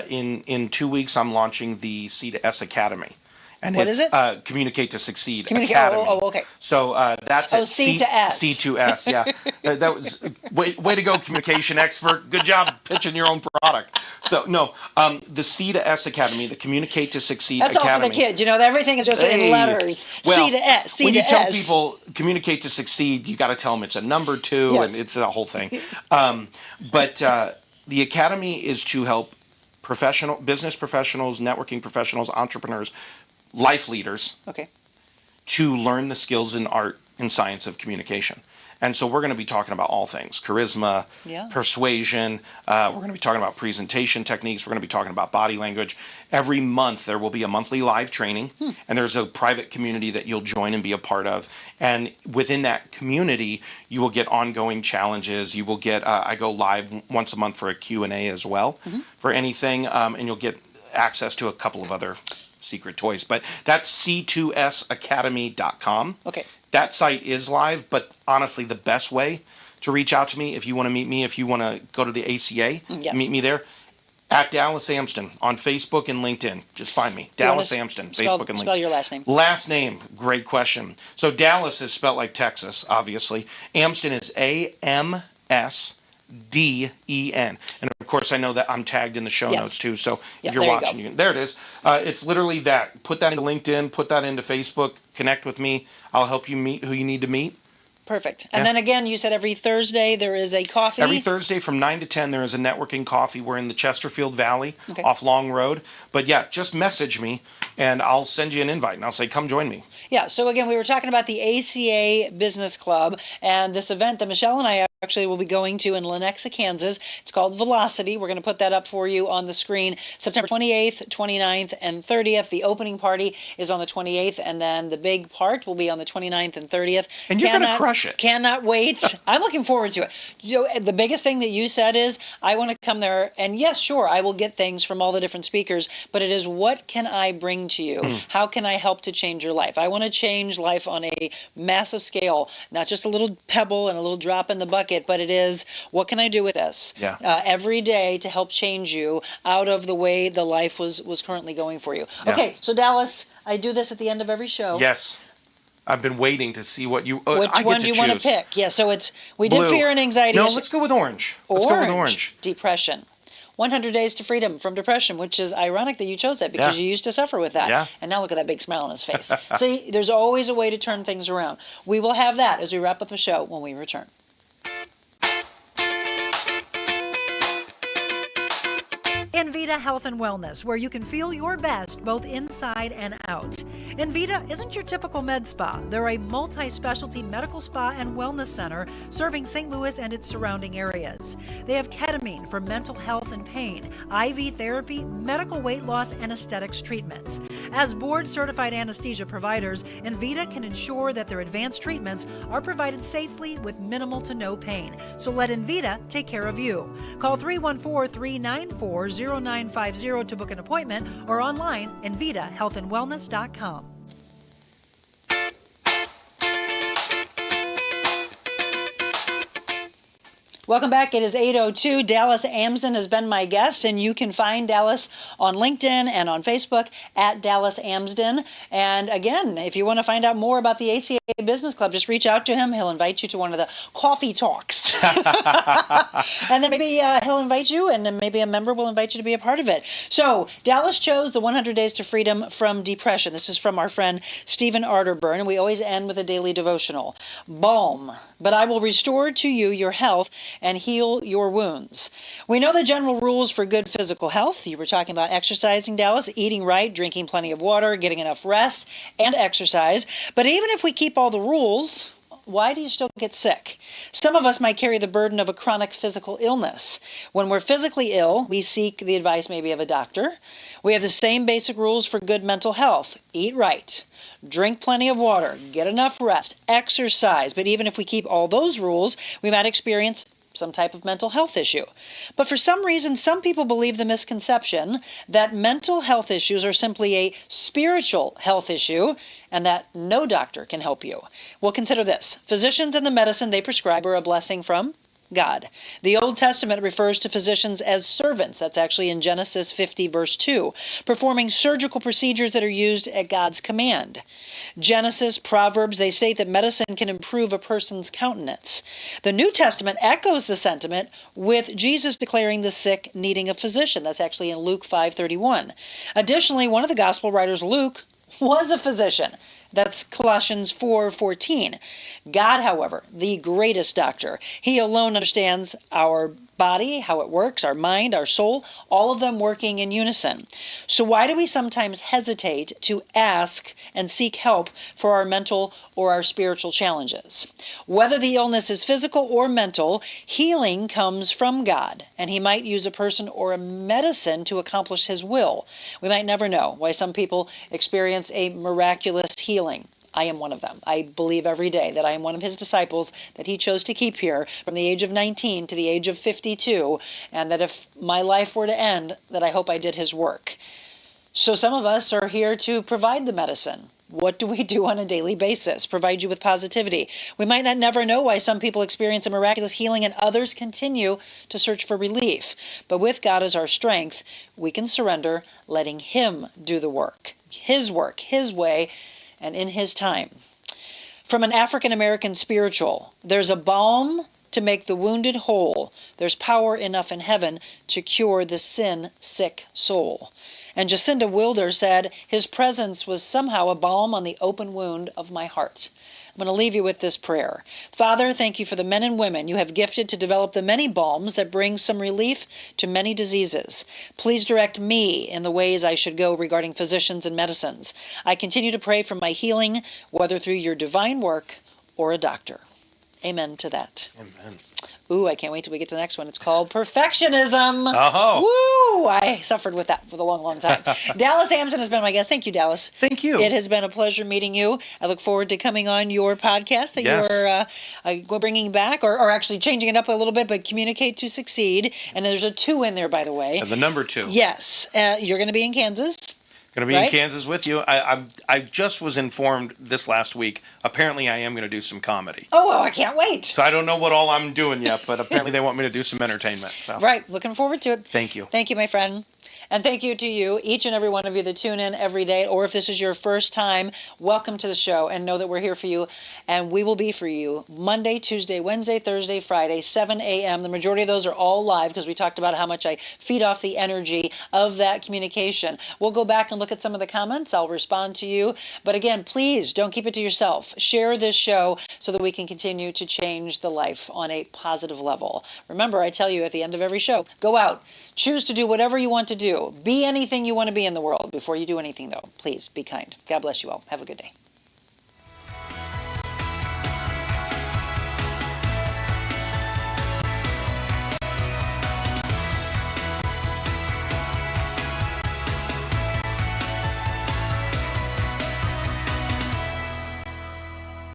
in 2 weeks, I'm launching the C2S Academy. And what is it? Communicate to Succeed Academy. Oh, okay. So that's at C to S. C2S, yeah. That was way to go, communication expert. Good job pitching your own product. So no, the C2S Academy, the Communicate to Succeed Academy. That's all for the kids. You know, everything is just in letters. Well, C to S. When you tell people Communicate to Succeed, you got to tell them it's a number 2, and it's a whole thing. But the Academy is to help business professionals, networking professionals, entrepreneurs, life leaders to learn the skills and art and science of communication. And so we're going to be talking about all things: charisma, persuasion. We're going to be talking about presentation techniques. We're going to be talking about body language. Every month there will be a monthly live training, and there's a private community that you'll join and be a part of. And within that community, you will get ongoing challenges. You will get, I go live once a month for a Q&A as well for anything, and you'll get access to a couple of other secret toys. But that's c2sacademy.com. Okay. That site is live, but honestly, the best way to reach out to me, if you want to meet me, if you want to go to the ACA, meet me there. At Dallas Amsden on Facebook and LinkedIn. Just find me. Dallas Amsden, Facebook and LinkedIn. Spell your last name. Last name, great question. So Dallas is spelled like Texas, obviously. Amsden is Amsden. And of course, I know that I'm tagged in the show notes too. So if you're watching, there it is. It's literally that. Put that into LinkedIn, put that into Facebook, connect with me. I'll help you meet who you need to meet. Perfect. And then again, you said every Thursday there is a coffee? Every Thursday from 9 to 10, there is a networking coffee. We're in the Chesterfield Valley off Long Road. But yeah, just message me and I'll send you an invite and I'll say, come join me. Yeah, so again, we were talking about the ACA Business Club and this event that Michelle and I actually will be going to in Lenexa, Kansas. It's called Velocity. We're going to put that up for you on the screen. September 28th, 29th, and 30th. The opening party is on the 28th, and then the big part will be on the 29th and 30th. And you're going to crush it. Cannot wait. I'm looking forward to it. You know, the biggest thing that you said is, I want to come there, and yes, sure, I will get things from all the different speakers, but it is, what can I bring to you? How can I help to change your life? I want to change life on a massive scale, not just a little pebble and a little drop in the bucket, but it is, what can I do with this every day to help change you out of the way the life was currently going for you? Okay, so Dallas, I do this at the end of every show. Yes. I've been waiting to see what you... Which one do you want to pick? Yeah, so it's... We did fear and anxiety. No, let's go with orange. Let's go with orange. Depression. 100 Days to Freedom from Depression, which is ironic that you chose that because you used to suffer with that. Yeah. And now look at that big smile on his face. See, there's always a way to turn things around. We will have that as we wrap up the show when we return. Invita Health and Wellness, where you can feel your best both inside and out. Invita isn't your typical med spa. They're a multi-specialty medical spa and wellness center serving St. Louis and its surrounding areas. They have ketamine for mental health and pain, IV therapy, medical weight loss, and aesthetics treatments. As board-certified anesthesia providers, Invita can ensure that their advanced treatments are provided safely with minimal to no pain. So let Invita take care of you. Call 314-394-0950 to book an appointment or online invitahealthandwellness.com. Welcome back. It is 8:02. Dallas Amsden has been my guest, and you can find Dallas on LinkedIn and on Facebook at Dallas Amsden. And again, if you want to find out more about the ACA Business Club, just reach out to him. He'll invite you to one of the coffee talks. And then maybe he'll invite you, and then maybe a member will invite you to be a part of it. So Dallas chose the 100 Days to Freedom from Depression. This is from our friend Stephen Arterburn, and we always end with a daily devotional. Balm, but I will restore to you your health and heal your wounds. We know the general rules for good physical health. You were talking about exercising, Dallas, eating right, drinking plenty of water, getting enough rest, and exercise. But even if we keep all the rules, why do you still get sick? Some of us might carry the burden of a chronic physical illness. When we're physically ill, we seek the advice maybe of a doctor. We have the same basic rules for good mental health. Eat right, drink plenty of water, get enough rest, exercise. But even if we keep all those rules, we might experience some type of mental health issue. But for some reason, some people believe the misconception that mental health issues are simply a spiritual health issue and that no doctor can help you. Well, consider this. Physicians and the medicine they prescribe are a blessing from God. The Old Testament refers to physicians as servants. That's actually in Genesis 50, verse 2, performing surgical procedures that are used at God's command. Genesis, Proverbs, they state that medicine can improve a person's countenance. The New Testament echoes the sentiment with Jesus declaring the sick needing a physician. That's actually in Luke 5:31. Additionally, one of the gospel writers, Luke, was a physician. That's Colossians 4:14. God, however, the greatest doctor, he alone understands our body, how it works, our mind, our soul, all of them working in unison. So why do we sometimes hesitate to ask and seek help for our mental or our spiritual challenges? Whether the illness is physical or mental, healing comes from God, and he might use a person or a medicine to accomplish his will. We might never know why some people experience a miraculous healing. I am one of them. I believe every day that I am one of his disciples that he chose to keep here from the age of 19 to the age of 52, and that if my life were to end, that I hope I did his work. So some of us are here to provide the medicine. What do we do on a daily basis? Provide you with positivity. We might not never know why some people experience a miraculous healing and others continue to search for relief. But with God as our strength, we can surrender, letting Him do the work, His way, and in His time. From an African American spiritual, there's a balm to make the wounded whole. There's power enough in heaven to cure the sin-sick soul. And Jacinda Wilder said, His presence was somehow a balm on the open wound of my heart. I'm going to leave you with this prayer. Father, thank you for the men and women you have gifted to develop the many balms that bring some relief to many diseases. Please direct me in the ways I should go regarding physicians and medicines. I continue to pray for my healing, whether through your divine work or a doctor. Amen to that. Amen. Ooh, I can't wait till we get to the next one. It's called perfectionism. Oh. Woo! I suffered with that for a long, long time. Dallas Amsden has been my guest. Thank you, Dallas. Thank you. It has been a pleasure meeting you. I look forward to coming on your podcast that you're bringing back, or actually changing it up a little bit, but Communicate to Succeed. And there's a 2 in there, by the way. The number 2. Yes. You're going to be in Kansas. Going to be in Kansas with you. I just was informed this last week. Apparently, I am going to do some comedy. Oh, well, I can't wait. So I don't know what all I'm doing yet, but apparently they want me to do some entertainment. So Right. Looking forward to it. Thank you. Thank you, my friend. And thank you to you, each and every one of you that tune in every day, or if this is your first time, welcome to the show, and know that we're here for you, and we will be for you Monday, Tuesday, Wednesday, Thursday, Friday, 7 a.m. The majority of those are all live because we talked about how much I feed off the energy of that communication. We'll go back and look at some of the comments. I'll respond to you. But again, please don't keep it to yourself. Share this show so that we can continue to change the life on a positive level. Remember, I tell you at the end of every show, go out, choose to do whatever you want to do. Be anything you want to be in the world. Before you do anything, though, please be kind. God bless you all. Have a good day.